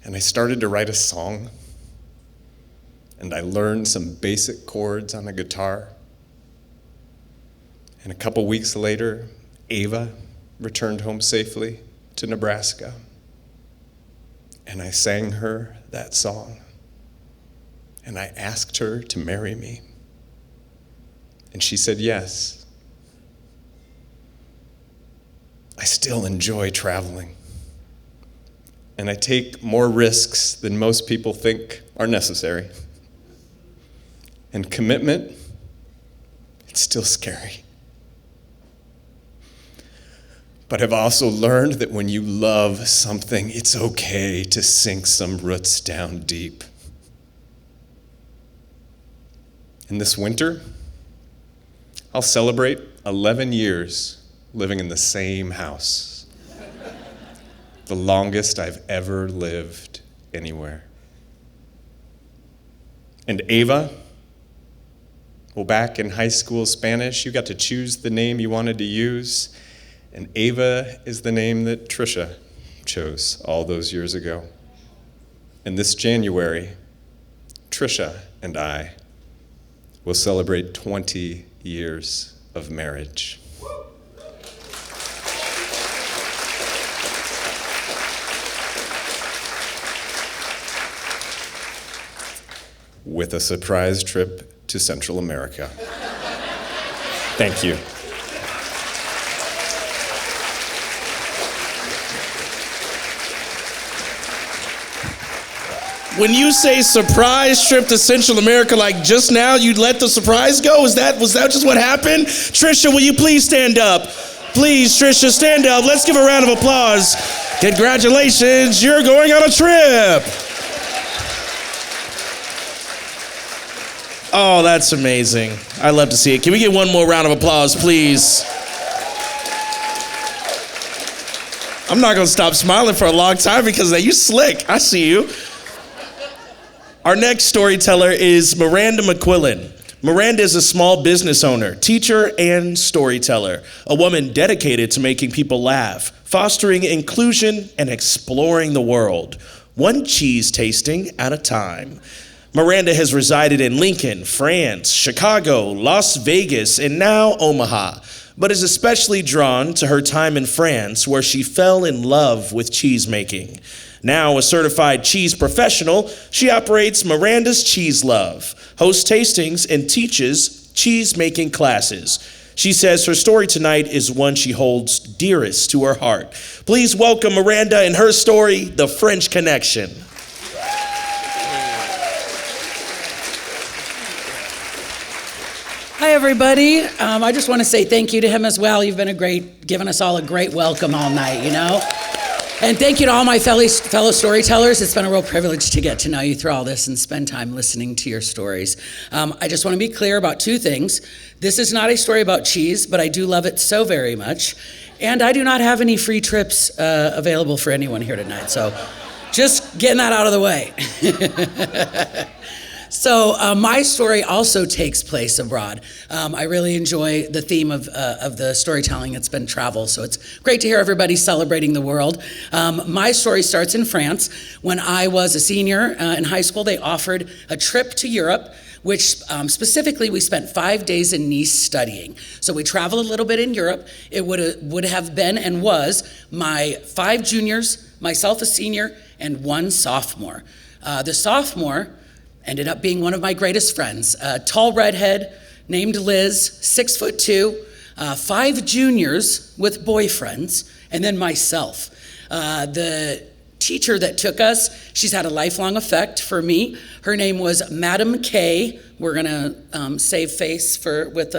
And I started to write a song. And I learned some basic chords on a guitar. And a couple weeks later, Ava returned home safely to Nebraska. And I sang her that song. And I asked her to marry me. And she said yes. I still enjoy traveling. And I take more risks than most people think are necessary. And commitment, it's still scary. But I've also learned that when you love something, it's okay to sink some roots down deep. And this winter, I'll celebrate 11 years living in the same house. The longest I've ever lived anywhere. And Ava, well, back in high school Spanish, you got to choose the name you wanted to use. And Ava is the name that Trisha chose all those years ago. And this January, Trisha and I will celebrate 20 years of marriage. With a surprise trip to Central America. Thank you. When you say surprise trip to Central America, like just now, you let the surprise go? Was that just what happened? Trisha, will you please stand up? Please, Trisha, stand up. Let's give a round of applause. Congratulations, you're going on a trip. Oh, that's amazing. I love to see it. Can we get one more round of applause, please? I'm not going to stop smiling for a long time because you slick. I see you. Our next storyteller is Miranda McQuillan. Miranda is a small business owner, teacher, and storyteller, a woman dedicated to making people laugh, fostering inclusion, and exploring the world, one cheese tasting at a time. Miranda has resided in Lincoln, France, Chicago, Las Vegas, and now Omaha. but is especially drawn to her time in France, where she fell in love with cheesemaking. Now a certified cheese professional, she operates Miranda's Cheese Love, hosts tastings, and teaches cheese-making classes. She says her story tonight is one she holds dearest to her heart. Please welcome Miranda and her story, The French Connection. Hi, everybody. I just want to say thank you to him as well. You've been giving us all a great welcome all night, you know? And thank you to all my fellow storytellers. It's been a real privilege to get to know you through all this and spend time listening to your stories. I just want to be clear about two things. This is not a story about cheese, but I do love it so very much. And I do not have any free trips available for anyone here tonight. So just getting that out of the way. So my story also takes place abroad. I really enjoy the theme of the storytelling. It's been travel, so it's great to hear everybody celebrating the world. My story starts in France. When I was a senior in high school, they offered a trip to Europe, which specifically we spent 5 days in Nice studying. So we traveled a little bit in Europe. It would have been and was my 5 juniors, myself a senior, and 1 sophomore. The sophomore ended up being one of my greatest friends, a tall redhead named Liz, 6'2", 5 juniors with boyfriends, and then myself. The teacher that took us, she's had a lifelong effect for me. Her name was Madam K. We're gonna save face with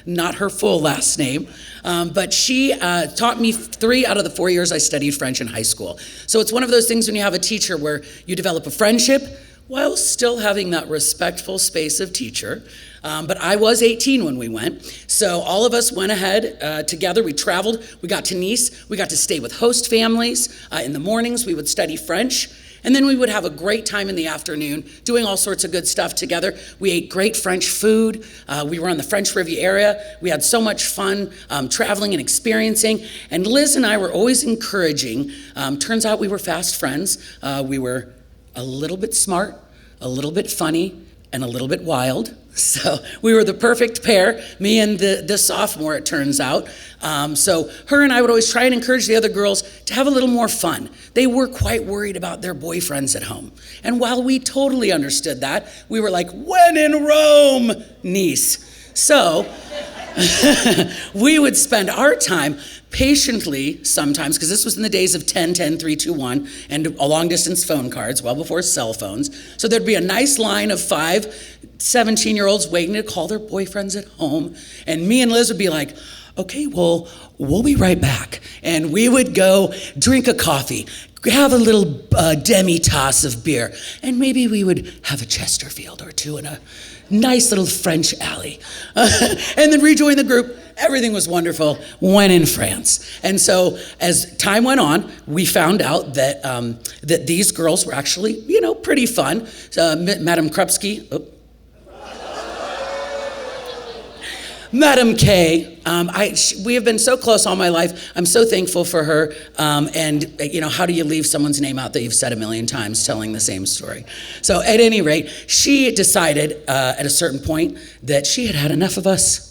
not her full last name. But she taught me 3 out of the 4 years I studied French in high school. So it's one of those things when you have a teacher where you develop a friendship while still having that respectful space of teacher. But I was 18 when we went. So all of us went ahead together. We traveled. We got to Nice. We got to stay with host families. In the mornings, we would study French. And then we would have a great time in the afternoon doing all sorts of good stuff together. We ate great French food. We were on the French Riviera. We had so much fun traveling and experiencing. And Liz and I were always encouraging. Turns out we were fast friends. We were a little bit smart, a little bit funny, and a little bit wild. So we were the perfect pair, me and the sophomore, it turns out. So her and I would always try and encourage the other girls to have a little more fun. They were quite worried about their boyfriends at home. And while we totally understood that, we were like, when in Rome, Nice. So we would spend our time patiently sometimes, because this was in the days of 10, 10, 3, 2, 1, and long distance phone cards, well before cell phones. So there'd be a nice line of 5 17-year-olds waiting to call their boyfriends at home. And me and Liz would be like, okay, well, we'll be right back. And we would go drink a coffee, have a little demi-tasse of beer, and maybe we would have a Chesterfield or 2 in a nice little French alley. And then rejoin the group. Everything was wonderful when in France. And so as time went on, we found out that that these girls were actually, pretty fun. Madame Krupski, Madam K, we have been so close all my life. I'm so thankful for her. And how do you leave someone's name out that you've said a million times telling the same story? So at any rate, she decided at a certain point that she had had enough of us.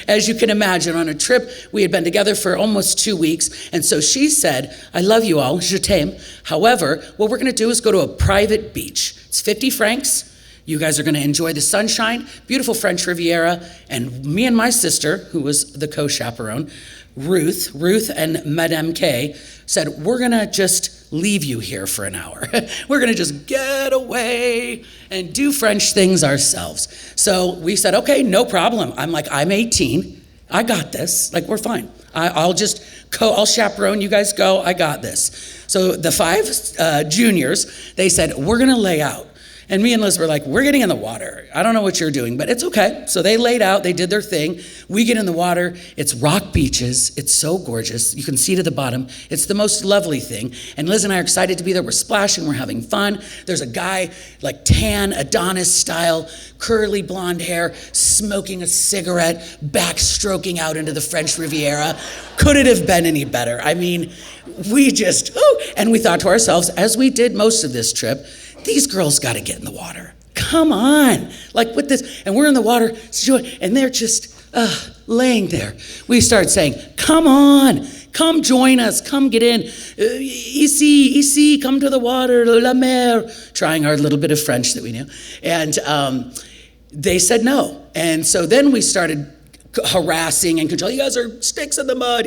As you can imagine, on a trip, we had been together for almost 2 weeks. And so she said, I love you all, je t'aime. However, what we're gonna do is go to a private beach. It's 50 francs. You guys are gonna enjoy the sunshine, beautiful French Riviera, and me and my sister, who was the co-chaperone, Ruth and Madame K, said, we're gonna just leave you here for an hour. We're gonna just get away and do French things ourselves. So we said, okay, no problem. I'm 18, I got this, we're fine. I'll chaperone, you guys go, I got this. So the 5 juniors, they said, we're gonna lay out. And me and Liz were like, we're getting in the water. I don't know what you're doing, but it's okay. So they laid out, they did their thing. We get in the water, it's rock beaches. It's so gorgeous. You can see to the bottom. It's the most lovely thing. And Liz and I are excited to be there. We're splashing, we're having fun. There's a guy, tan Adonis style, curly blonde hair, smoking a cigarette, backstroking out into the French Riviera. Could it have been any better? I mean, and we thought to ourselves, as we did most of this trip, these girls got to get in the water. come on, like with this, and we're in the water, and they're just laying there. We start saying, come on, come join us, come get in, ici, come to the water, la mer, trying our little bit of French that we knew. And they said no. And so then we started harassing and controlling. You guys are sticks in the mud,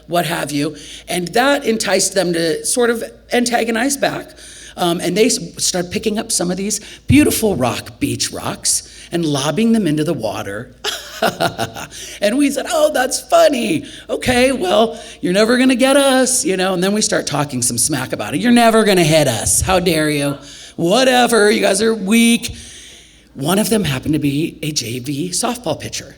what have you. And that enticed them to sort of antagonize back. And they start picking up some of these beautiful beach rocks and lobbing them into the water. And we said, oh, that's funny. Okay, well, you're never going to get us, And then we start talking some smack about it. You're never going to hit us. How dare you? Whatever, you guys are weak. One of them happened to be a JV softball pitcher.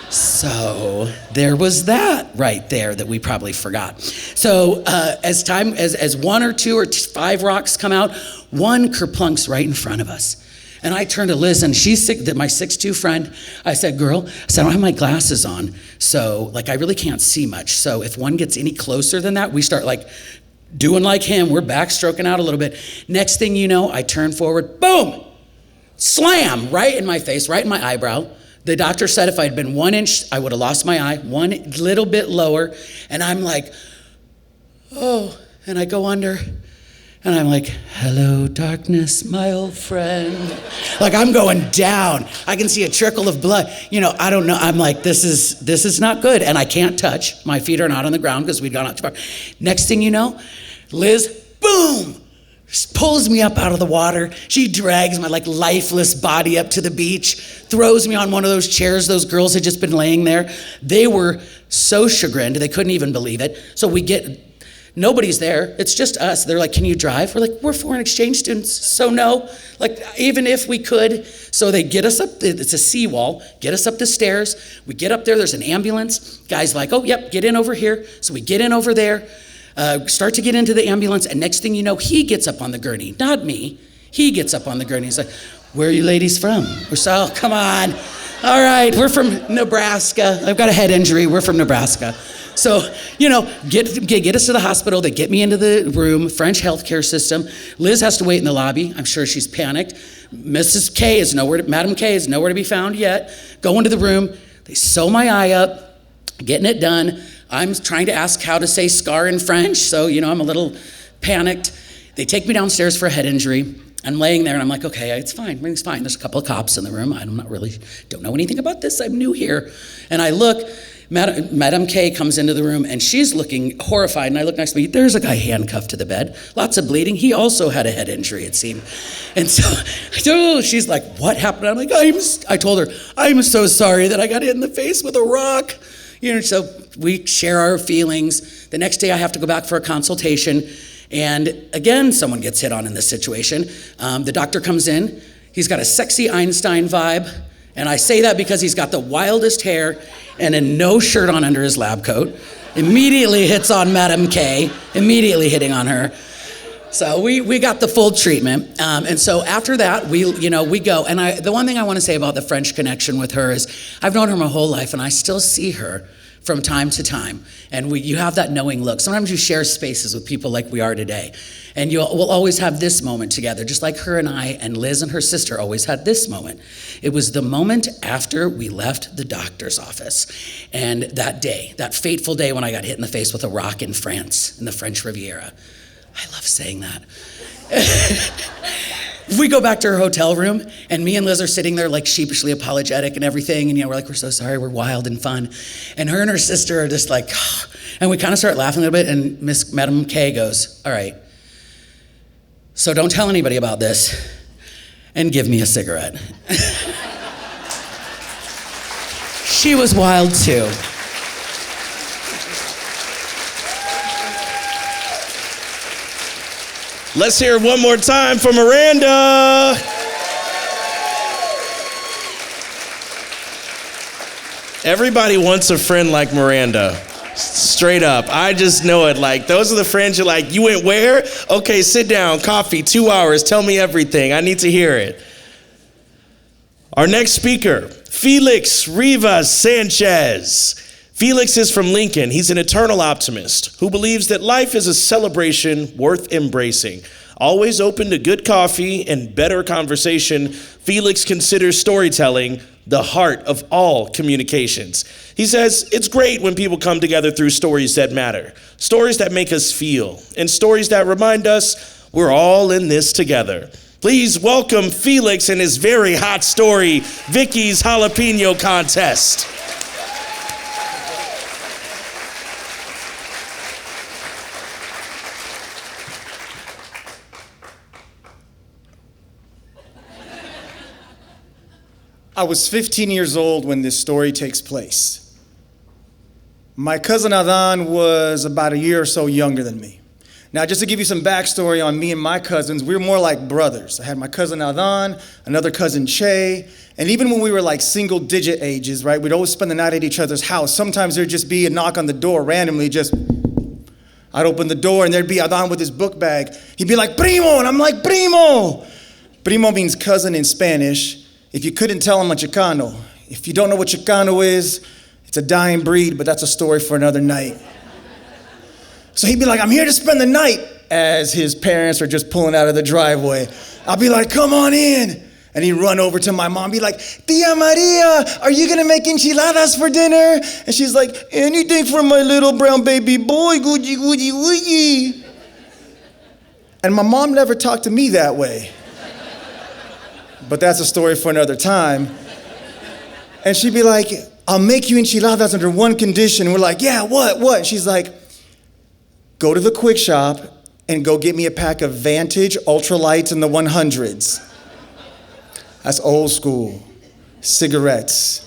So there was that right there that we probably forgot. So as one or two or five rocks come out, one kerplunks right in front of us. And I turned to Liz, and she's sick, my 6'2" friend. I said, girl, I don't have my glasses on, so I really can't see much. So if one gets any closer than that, we start doing like him. We're backstroking out a little bit. Next thing you know, I turn forward, boom, slam, right in my face, right in my eyebrow. The doctor said if I'd been 1 inch, I would have lost my eye, one little bit lower. And I'm like, oh, and I go under. And I'm like, hello, darkness, my old friend. I'm going down. I can see a trickle of blood. I don't know. I'm like, this is not good. And I can't touch. My feet are not on the ground because we'd gone out too far. Next thing you know, Liz, boom, pulls me up out of the water. She drags my lifeless body up to the beach, throws me on one of those chairs those girls had just been laying there. They were so chagrined. They couldn't even believe it. So nobody's there. It's just us. They're like, can you drive? We're like, we're foreign exchange students, so no. Even if we could. So they get us up, it's a seawall, get us up the stairs. We get up there, there's an ambulance. Guy's like, oh, yep, get in over here. So we get in over there, start to get into the ambulance, and next thing you know, he gets up on the gurney. Not me. He gets up on the gurney. He's like, where are you ladies from? We're so, come on. All right, we're from Nebraska. I've got a head injury. We're from Nebraska. So, get us to the hospital. They get me into the room, French healthcare system. Liz has to wait in the lobby. I'm sure she's panicked. Madam K is nowhere to be found yet. Go into the room. They sew my eye up, getting it done. I'm trying to ask how to say scar in French, so, I'm a little panicked. They take me downstairs for a head injury. I'm laying there, and I'm like, okay, it's fine. Everything's fine. There's a couple of cops in the room. Don't know anything about this. I'm new here. And I look. Madam K comes into the room, and she's looking horrified, and I look next to me. There's a guy handcuffed to the bed. Lots of bleeding. He also had a head injury, it seemed. And so she's like, what happened? I'm like, I told her, I'm so sorry that I got hit in the face with a rock. So we share our feelings. The next day I have to go back for a consultation, and again, someone gets hit on in this situation. The doctor comes in. He's got a sexy Einstein vibe. And I say that because he's got the wildest hair and a no shirt on under his lab coat. Immediately hits on Madam K, immediately hitting on her. So we got the full treatment. And so after that, we go. And the one thing I want to say about the French connection with her is I've known her my whole life, and I still see her from time to time. And you have that knowing look. Sometimes you share spaces with people like we are today. And we'll always have this moment together, just like her and I and Liz and her sister always had this moment. It was the moment after we left the doctor's office. And that day, that fateful day when I got hit in the face with a rock in France, in the French Riviera. I love saying that. We go back to her hotel room, and me and Liz are sitting there sheepishly apologetic and everything, and we're so sorry, we're wild and fun. And her and her sister are just and we kind of start laughing a little bit, and Madam K goes, all right, so don't tell anybody about this, and give me a cigarette. She was wild too. Let's hear it one more time for Miranda. Everybody wants a friend like Miranda. Straight up. I just know it. Those are the friends you're you went where? Okay, sit down, coffee, 2 hours, tell me everything. I need to hear it. Our next speaker, Felix Rivas Sanchez. Felix is from Lincoln. He's an eternal optimist who believes that life is a celebration worth embracing. Always open to good coffee and better conversation, Felix considers storytelling the heart of all communications. He says, it's great when people come together through stories that matter, stories that make us feel, and stories that remind us we're all in this together. Please welcome Felix and his very hot story, Vicky's Jalapeno Contest. I was 15 years old when this story takes place. My cousin Adan was about a year or so younger than me. Now, just to give you some backstory on me and my cousins, we were more like brothers. I had my cousin Adan, another cousin Che, and even when we were like single-digit ages, right, we'd always spend the night at each other's house. Sometimes there'd just be a knock on the door randomly, I'd open the door and there'd be Adan with his book bag. He'd be like, "Primo," and I'm like, "Primo." Primo means cousin in Spanish. If you couldn't tell, I'm a Chicano. If you don't know what Chicano is, it's a dying breed, but that's a story for another night. So he'd be like, "I'm here to spend the night," as his parents are just pulling out of the driveway. I'll be like, "Come on in." And he'd run over to my mom, be like, "Tia Maria, are you gonna make enchiladas for dinner?" And she's like, "Anything for my little brown baby boy, goody, goody, goody." And my mom never talked to me that way. But that's a story for another time. And she'd be like, "I'll make you enchiladas under one condition." We're like, "Yeah, what? And she's like, "Go to the quick shop and go get me a pack of Vantage Ultralights in the 100s. That's old school. Cigarettes.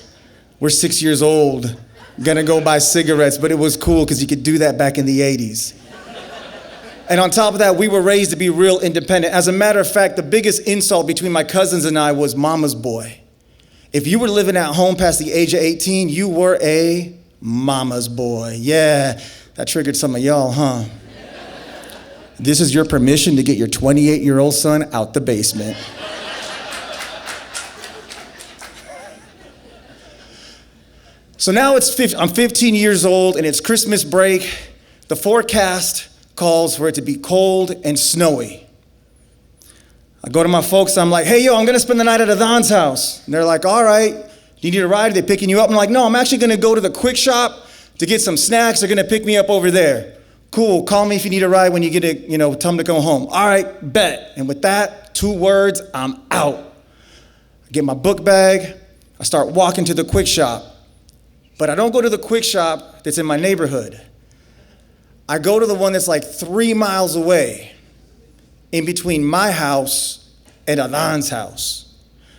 We're 6 years old, gonna go buy cigarettes, but it was cool because you could do that back in the 80s. And on top of that, we were raised to be real independent. As a matter of fact, the biggest insult between my cousins and I was mama's boy. If you were living at home past the age of 18, you were a mama's boy. Yeah, that triggered some of y'all, huh? This is your permission to get your 28-year-old son out the basement. So now I'm 15 years old and it's Christmas break. The forecast calls for it to be cold and snowy. I go to my folks, I'm like, "Hey, yo, I'm gonna spend the night at Adan's house." And they're like, "All right, do you need a ride? Are they picking you up?" I'm like, "No, I'm actually gonna go to the quick shop to get some snacks. They're gonna pick me up over there." "Cool, call me if you need a ride when you get it, time to go home." "All right, bet." And with that, 2 words, I'm out. I get my book bag, I start walking to the quick shop. But I don't go to the quick shop that's in my neighborhood. I go to the one that's like 3 miles away, in between my house and Adan's house.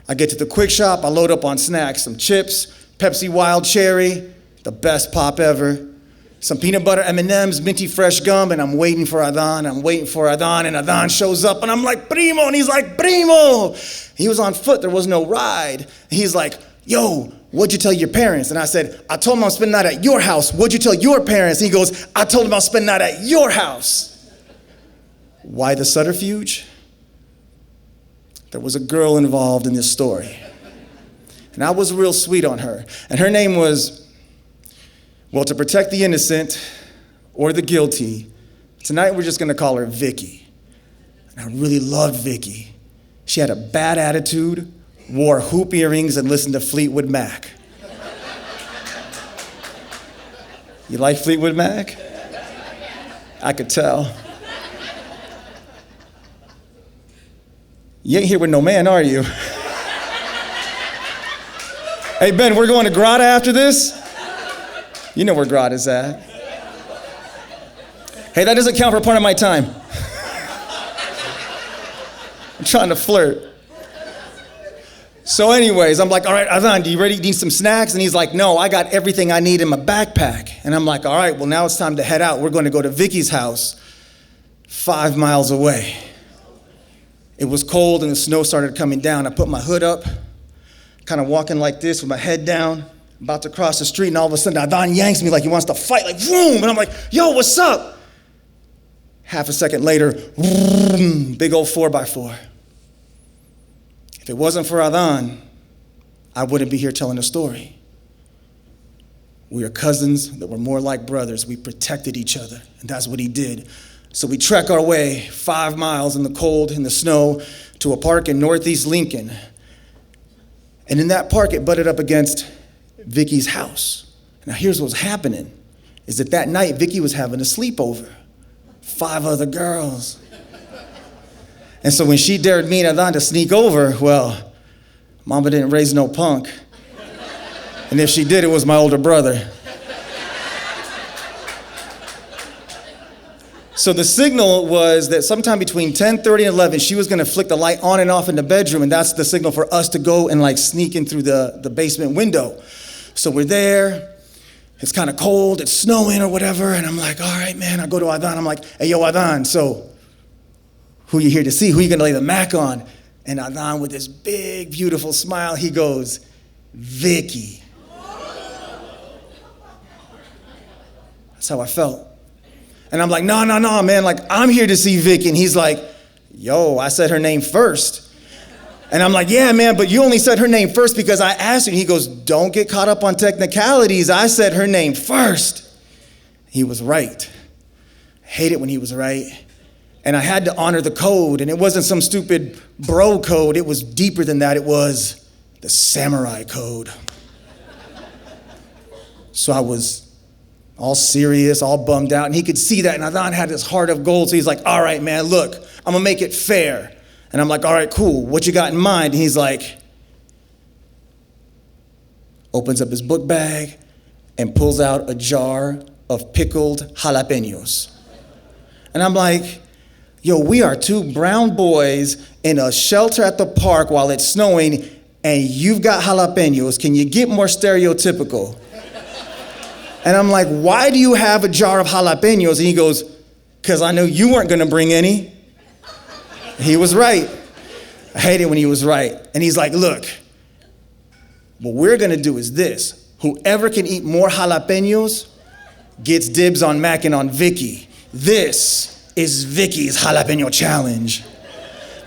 I get to the quick shop, I load up on snacks, some chips, Pepsi Wild Cherry, the best pop ever, some peanut butter M&Ms, minty fresh gum, and I'm waiting for Adan, and Adan shows up, and I'm like, "Primo," and he's like, "Primo." He was on foot, there was no ride. And he's like, "Yo, what'd you tell your parents?" And I said, "I told them I'm spending the night at your house. What'd you tell your parents?" And he goes, "I told them I'm spending the night at your house." Why the subterfuge? There was a girl involved in this story. And I was real sweet on her. And her name was, well, to protect the innocent or the guilty, tonight we're just gonna call her Vicky. And I really loved Vicky. She had a bad attitude, wore hoop earrings, and listened to Fleetwood Mac. You like Fleetwood Mac? I could tell. You ain't here with no man, are you? Hey, Ben, we're going to Grotto after this? You know where Grotto's at. Hey, that doesn't count for part of my time. I'm trying to flirt. So anyways, I'm like, "All right, Adan, do you ready? Need some snacks?" And he's like, "No, I got everything I need in my backpack." And I'm like, "All right, well, now it's time to head out. We're going to go to Vicky's house, 5 miles away." It was cold and the snow started coming down. I put my hood up, kind of walking like this with my head down, about to cross the street, and all of a sudden Adan yanks me like he wants to fight, like vroom, and I'm like, "Yo, what's up?" Half a second later, vroom, big old 4x4. If it wasn't for Adan, I wouldn't be here telling a story. We are cousins that were more like brothers. We protected each other, and that's what he did. So we trek our way 5 miles in the cold, in the snow, to a park in northeast Lincoln. And in that park, it butted up against Vicky's house. Now here's what's happening, is that night, Vicky was having a sleepover. 5 other girls. And so when she dared me and Adan to sneak over, well, Mama didn't raise no punk. And if she did, it was my older brother. So the signal was that sometime between 10:30 and 11, she was gonna flick the light on and off in the bedroom, and that's the signal for us to go and like sneak in through the basement window. So we're there, it's kind of cold, it's snowing or whatever, and I'm like, all right, man, I go to Adan, I'm like, hey, yo, Adan, so who you here to see? Who you gonna lay the Mac on? And Adan, with this big, beautiful smile, he goes, Vicky. That's how I felt. And I'm like, no, man, like, I'm here to see Vicky. And he's like, yo, I said her name first. And I'm like, yeah, man, but you only said her name first because I asked you. And he goes, don't get caught up on technicalities. I said her name first. He was right. I hate it when he was right. And I had to honor the code. And it wasn't some stupid bro code. It was deeper than that. It was the samurai code. So I was all serious, all bummed out, and he could see that, and Adan had his heart of gold, so he's like, all right, man, look, I'm gonna make it fair. And I'm like, all right, cool, what you got in mind? And he's like, opens up his book bag and pulls out a jar of pickled jalapenos. And I'm like, yo, we are 2 brown boys in a shelter at the park while it's snowing, and you've got jalapenos. Can you get more stereotypical? And I'm like, why do you have a jar of jalapenos? And he goes, because I knew you weren't gonna bring any. He was right. I hate it when he was right. And he's like, look, what we're gonna do is this. Whoever can eat more jalapenos gets dibs on Mac and on Vicky. This is Vicky's jalapeno challenge.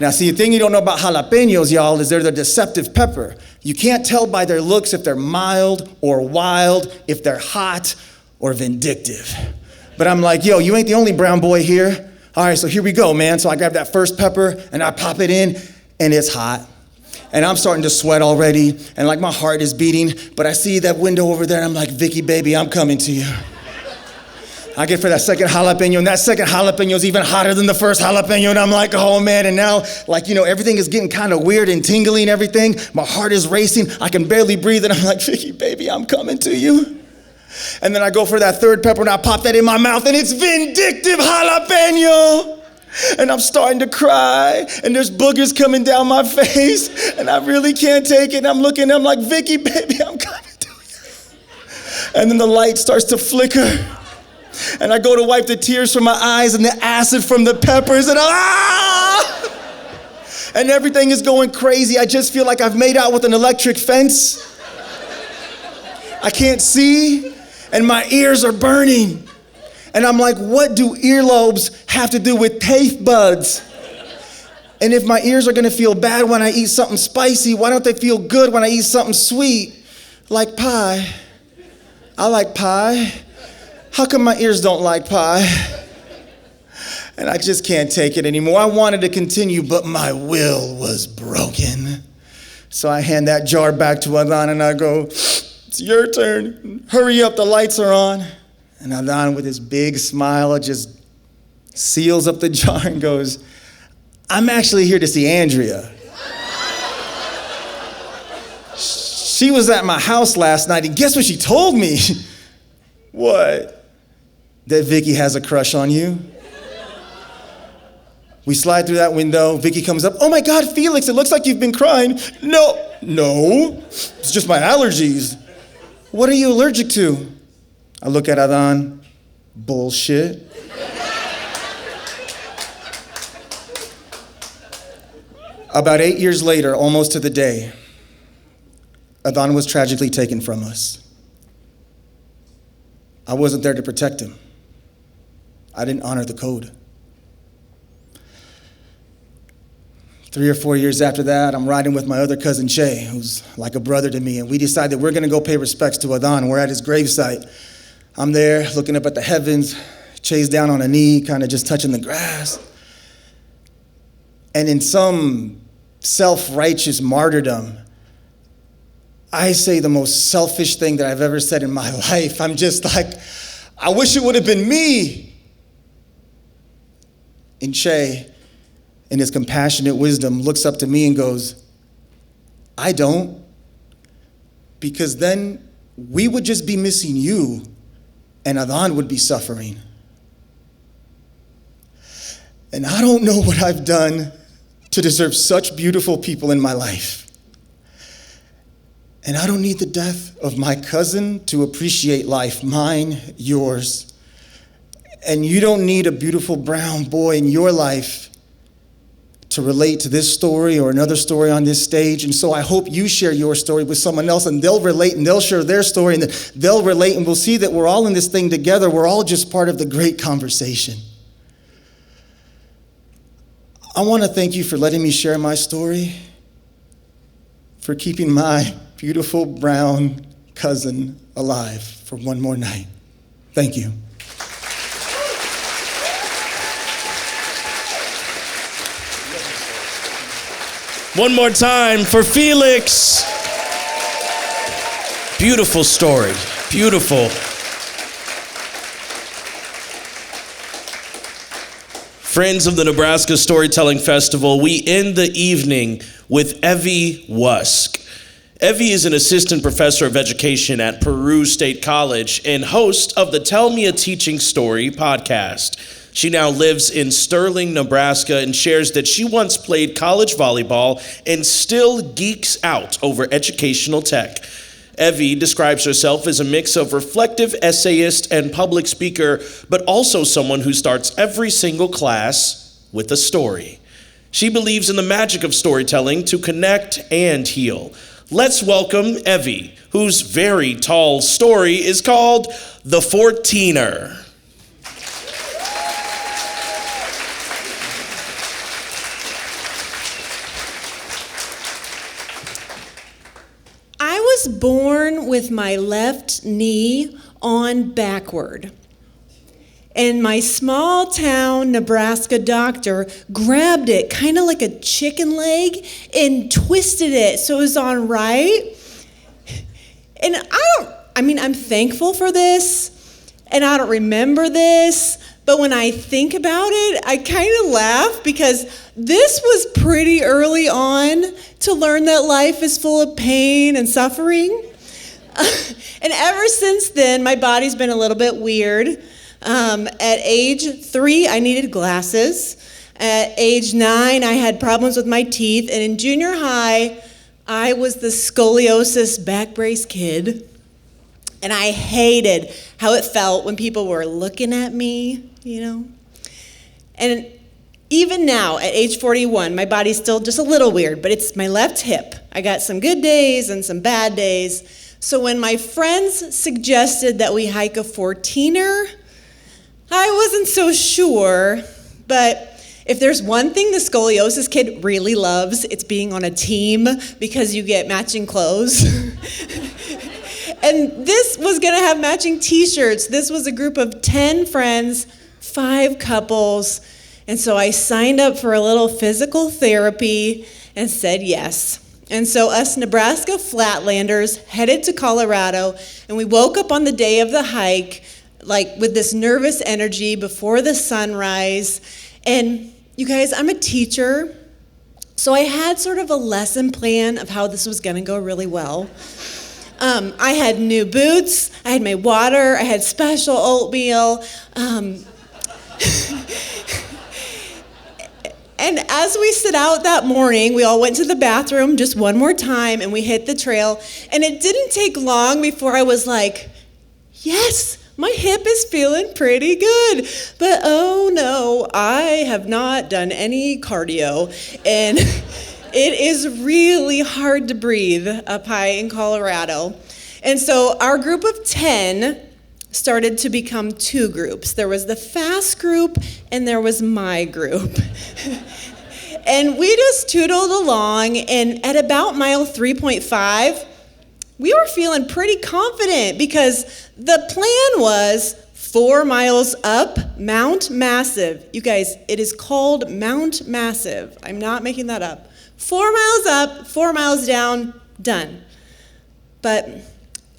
Now, see, the thing you don't know about jalapenos, y'all, is they're the deceptive pepper. You can't tell by their looks if they're mild or wild, if they're hot or vindictive. But I'm like, yo, you ain't the only brown boy here. All right, so here we go, man. So I grab that first pepper and I pop it in, and it's hot. And I'm starting to sweat already, and like my heart is beating, but I see that window over there, and I'm like, Vicky, baby, I'm coming to you. I get for that second jalapeno, and that second jalapeno is even hotter than the first jalapeno, and I'm like, oh man, and now, like, you know, everything is getting kind of weird and tingly and everything. My heart is racing, I can barely breathe, and I'm like, Vicky, baby, I'm coming to you. And then I go for that third pepper, and I pop that in my mouth, and it's vindictive jalapeno. And I'm starting to cry, and there's boogers coming down my face, and I really can't take it, and I'm looking, and I'm like, Vicky, baby, I'm coming to you. And then the light starts to flicker. And I go to wipe the tears from my eyes and the acid from the peppers, and and everything is going crazy. I just feel like I've made out with an electric fence. I can't see, and my ears are burning. And I'm like, what do earlobes have to do with taste buds? And if my ears are gonna feel bad when I eat something spicy, why don't they feel good when I eat something sweet? Like pie. I like pie. How come my ears don't like pie? And I just can't take it anymore. I wanted to continue, but my will was broken. So I hand that jar back to Adan and I go, it's your turn. Hurry up, the lights are on. And Adan, with his big smile, just seals up the jar and goes, I'm actually here to see Andrea. She was at my house last night, and guess what she told me? What? That Vicky has a crush on you. We slide through that window. Vicky comes up. Oh my God, Felix, it looks like you've been crying. No, it's just my allergies. What are you allergic to? I look at Adan. Bullshit. About 8 years later, almost to the day, Adan was tragically taken from us. I wasn't there to protect him. I didn't honor the code. 3 or 4 years after that, I'm riding with my other cousin Che, who's like a brother to me, and we decided we're gonna go pay respects to Adan. We're at his gravesite. I'm there looking up at the heavens, Che's down on a knee, kind of just touching the grass. And in some self-righteous martyrdom, I say the most selfish thing that I've ever said in my life. I'm just like, I wish it would have been me. And Che, in his compassionate wisdom, looks up to me and goes, I don't, because then we would just be missing you and Adhan would be suffering. And I don't know what I've done to deserve such beautiful people in my life. And I don't need the death of my cousin to appreciate life, mine, yours. And you don't need a beautiful brown boy in your life to relate to this story or another story on this stage. And so I hope you share your story with someone else and they'll relate and they'll share their story and they'll relate and we'll see that we're all in this thing together. We're all just part of the great conversation. I want to thank you for letting me share my story, for keeping my beautiful brown cousin alive for one more night. Thank you. One more time for Felix. Beautiful story, beautiful. Friends of the Nebraska Storytelling Festival, we end the evening with Evie Wusk. Evie is an assistant professor of education at Peru State College and host of the Tell Me a Teaching Story podcast. She now lives in Sterling, Nebraska, and shares that she once played college volleyball and still geeks out over educational tech. Evie describes herself as a mix of reflective essayist and public speaker, but also someone who starts every single class with a story. She believes in the magic of storytelling to connect and heal. Let's welcome Evie, whose very tall story is called The 14er. I was born with my left knee on backward. And my small town Nebraska doctor grabbed it kind of like a chicken leg and twisted it so it was on right. And I'm thankful for this and I don't remember this, but when I think about it, I kind of laugh because this was pretty early on to learn that life is full of pain and suffering. And ever since then, my body's been a little bit weird. At age 3, I needed glasses. At age 9, I had problems with my teeth. And in junior high, I was the scoliosis back brace kid. And I hated how it felt when people were looking at me, you know. And even now, at age 41, my body's still just a little weird, but it's my left hip. I got some good days and some bad days. So when my friends suggested that we hike a 14er, I wasn't so sure, but if there's one thing the scoliosis kid really loves, it's being on a team because you get matching clothes. And this was gonna have matching t-shirts. This was a group of 10 friends, 5 couples, and so I signed up for a little physical therapy and said yes. And so us Nebraska Flatlanders headed to Colorado, and we woke up on the day of the hike like with this nervous energy before the sunrise. And you guys, I'm a teacher, so I had sort of a lesson plan of how this was gonna go really well. I had new boots, I had my water, I had special oatmeal. And as we set out that morning, we all went to the bathroom just one more time and we hit the trail. And it didn't take long before I was like, yes, my hip is feeling pretty good. But oh no, I have not done any cardio. And it is really hard to breathe up high in Colorado. And so our group of 10 started to become 2 groups. There was the fast group and there was my group. And we just tootled along, and at about mile 3.5, we were feeling pretty confident because the plan was 4 miles up Mount Massive. You guys, it is called Mount Massive. I'm not making that up. 4 miles up, 4 miles down, done. But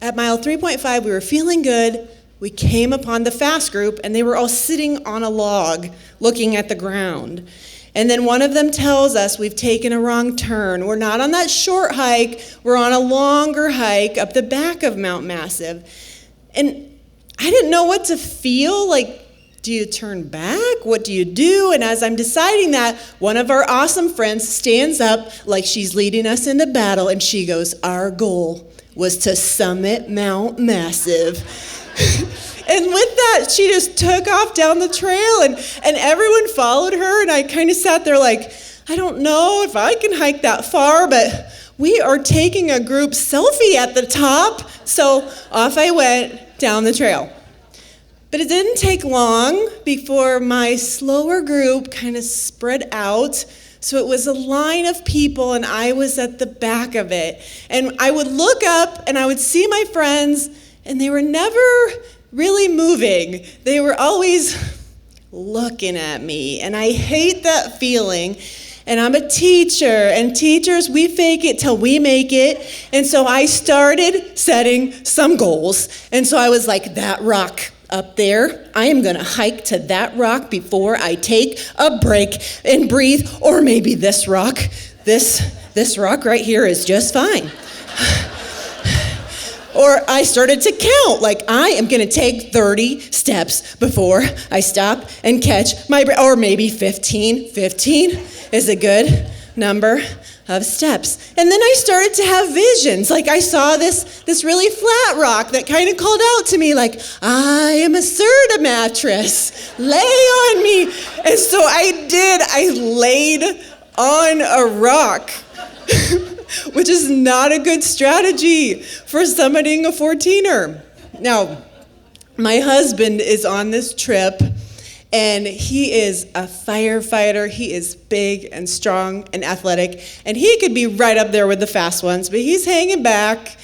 at mile 3.5, we were feeling good. We came upon the fast group, and they were all sitting on a log looking at the ground. And then one of them tells us we've taken a wrong turn. We're not on that short hike. We're on a longer hike up the back of Mount Massive. And I didn't know what to feel. Like, do you turn back? What do you do? And as I'm deciding that, one of our awesome friends stands up like she's leading us into battle, and she goes, "Our goal was to summit Mount Massive." And with that, she just took off down the trail, and everyone followed her, and I kind of sat there like, I don't know if I can hike that far, but we are taking a group selfie at the top. So off I went down the trail. But it didn't take long before my slower group kind of spread out. So it was a line of people, and I was at the back of it. And I would look up, and I would see my friends, and they were never really moving. They were always looking at me, and I hate that feeling. And I'm a teacher, and teachers, we fake it till we make it. And so I started setting some goals. And so I was like, that rock up there, I am gonna hike to that rock before I take a break and breathe. Or maybe this rock, this rock right here is just fine. Or I started to count, like I am gonna take 30 steps before I stop and catch my breath. Or maybe 15 is a good number of steps. And then I started to have visions. Like I saw this really flat rock that kind of called out to me like, I am a Serta mattress, lay on me. And so I laid on a rock. Which is not a good strategy for summiting a 14er. Now, my husband is on this trip, and he is a firefighter. He is big and strong and athletic, and he could be right up there with the fast ones, but he's hanging back,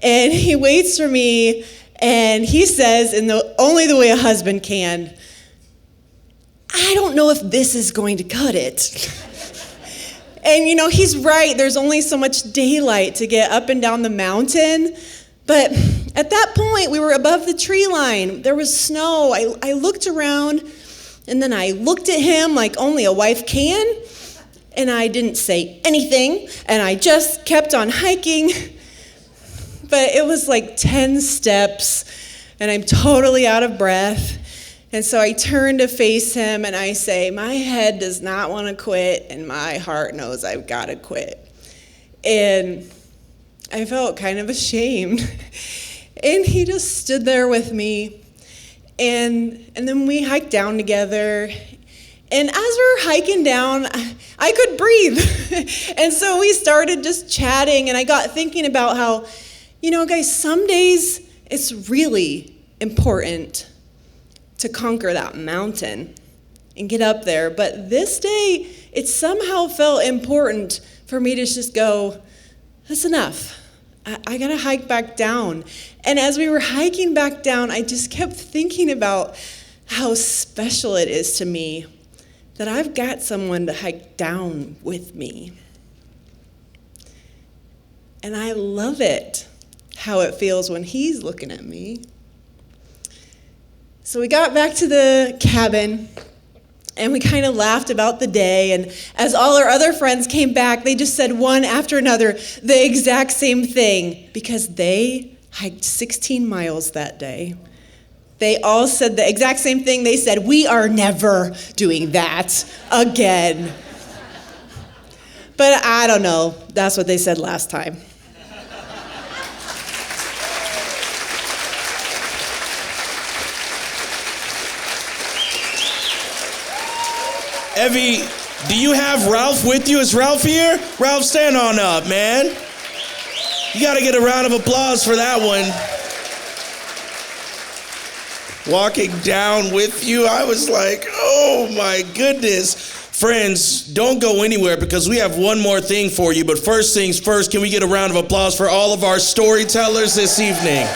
and he waits for me, and he says, in only the way a husband can, I don't know if this is going to cut it. And you know, he's right, there's only so much daylight to get up and down the mountain. But at that point, we were above the tree line. There was snow. I looked around, and then I looked at him like only a wife can. And I didn't say anything, and I just kept on hiking. But it was like 10 steps, and I'm totally out of breath. And so I turn to face him, and I say, my head does not want to quit, and my heart knows I've got to quit. And I felt kind of ashamed. And he just stood there with me. And then we hiked down together. And as we were hiking down, I could breathe. And so we started just chatting, and I got thinking about how, you know, guys, some days it's really important to conquer that mountain and get up there. But this day, it somehow felt important for me to just go, that's enough. I gotta hike back down. And as we were hiking back down, I just kept thinking about how special it is to me that I've got someone to hike down with me. And I love it, how it feels when he's looking at me. So we got back to the cabin, and we kind of laughed about the day, and as all our other friends came back, they just said one after another the exact same thing, because they hiked 16 miles that day. They all said the exact same thing. They said, we are never doing that again. But I don't know. That's what they said last time. Evie, do you have Ralph with you? Is Ralph here? Ralph, stand on up, man. You gotta get a round of applause for that one. Walking down with you, I was like, oh my goodness. Friends, don't go anywhere because we have one more thing for you. But first things first, can we get a round of applause for all of our storytellers this evening?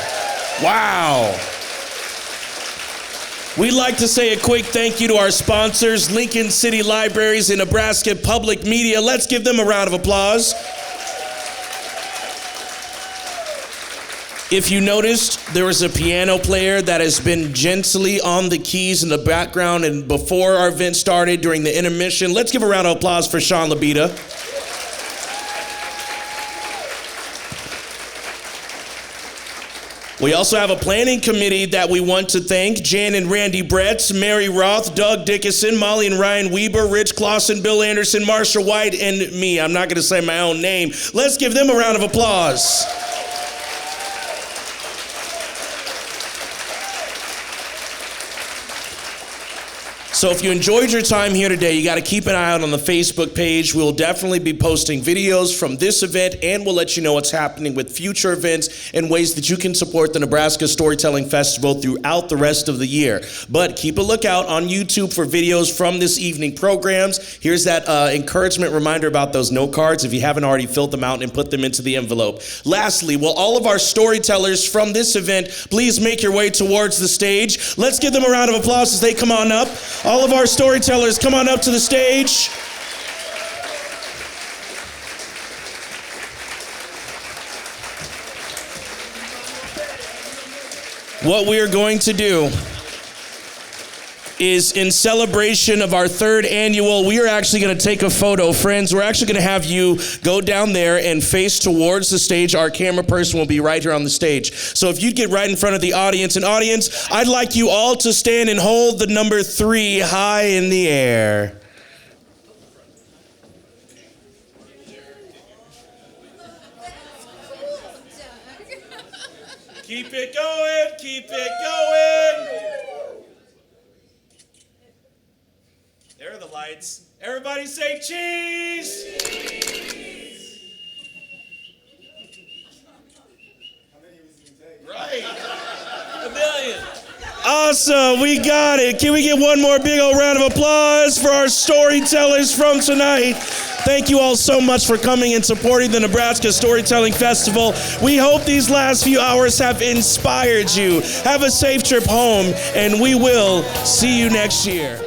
Wow. We'd like to say a quick thank you to our sponsors, Lincoln City Libraries and Nebraska Public Media. Let's give them a round of applause. If you noticed, there was a piano player that has been gently on the keys in the background and before our event started during the intermission. Let's give a round of applause for Sean Labita. We also have a planning committee that we want to thank. Jan and Randy Bretz, Mary Roth, Doug Dickinson, Molly and Ryan Weber, Rich Clausen, Bill Anderson, Marsha White, and me. I'm not going to say my own name. Let's give them a round of applause. So if you enjoyed your time here today, you got to keep an eye out on the Facebook page. We'll definitely be posting videos from this event, and we'll let you know what's happening with future events and ways that you can support the Nebraska Storytelling Festival throughout the rest of the year. But keep a lookout on YouTube for videos from this evening programs. Here's that encouragement reminder about those note cards if you haven't already filled them out and put them into the envelope. Lastly, will all of our storytellers from this event please make your way towards the stage? Let's give them a round of applause as they come on up. All of our storytellers, come on up to the stage. What we are going to do is, in celebration of our third annual, we are actually going to take a photo. Friends, we're actually going to have you go down there and face towards the stage. Our camera person will be right here on the stage. So if you'd get right in front of the audience. And audience, I'd like you all to stand and hold the number 3 high in the air. Keep it going, keep it going. There are the lights. Everybody say cheese! Right. 1 million. Awesome, we got it. Can we get one more big old round of applause for our storytellers from tonight? Thank you all so much for coming and supporting the Nebraska Storytelling Festival. We hope these last few hours have inspired you. Have a safe trip home, and we will see you next year.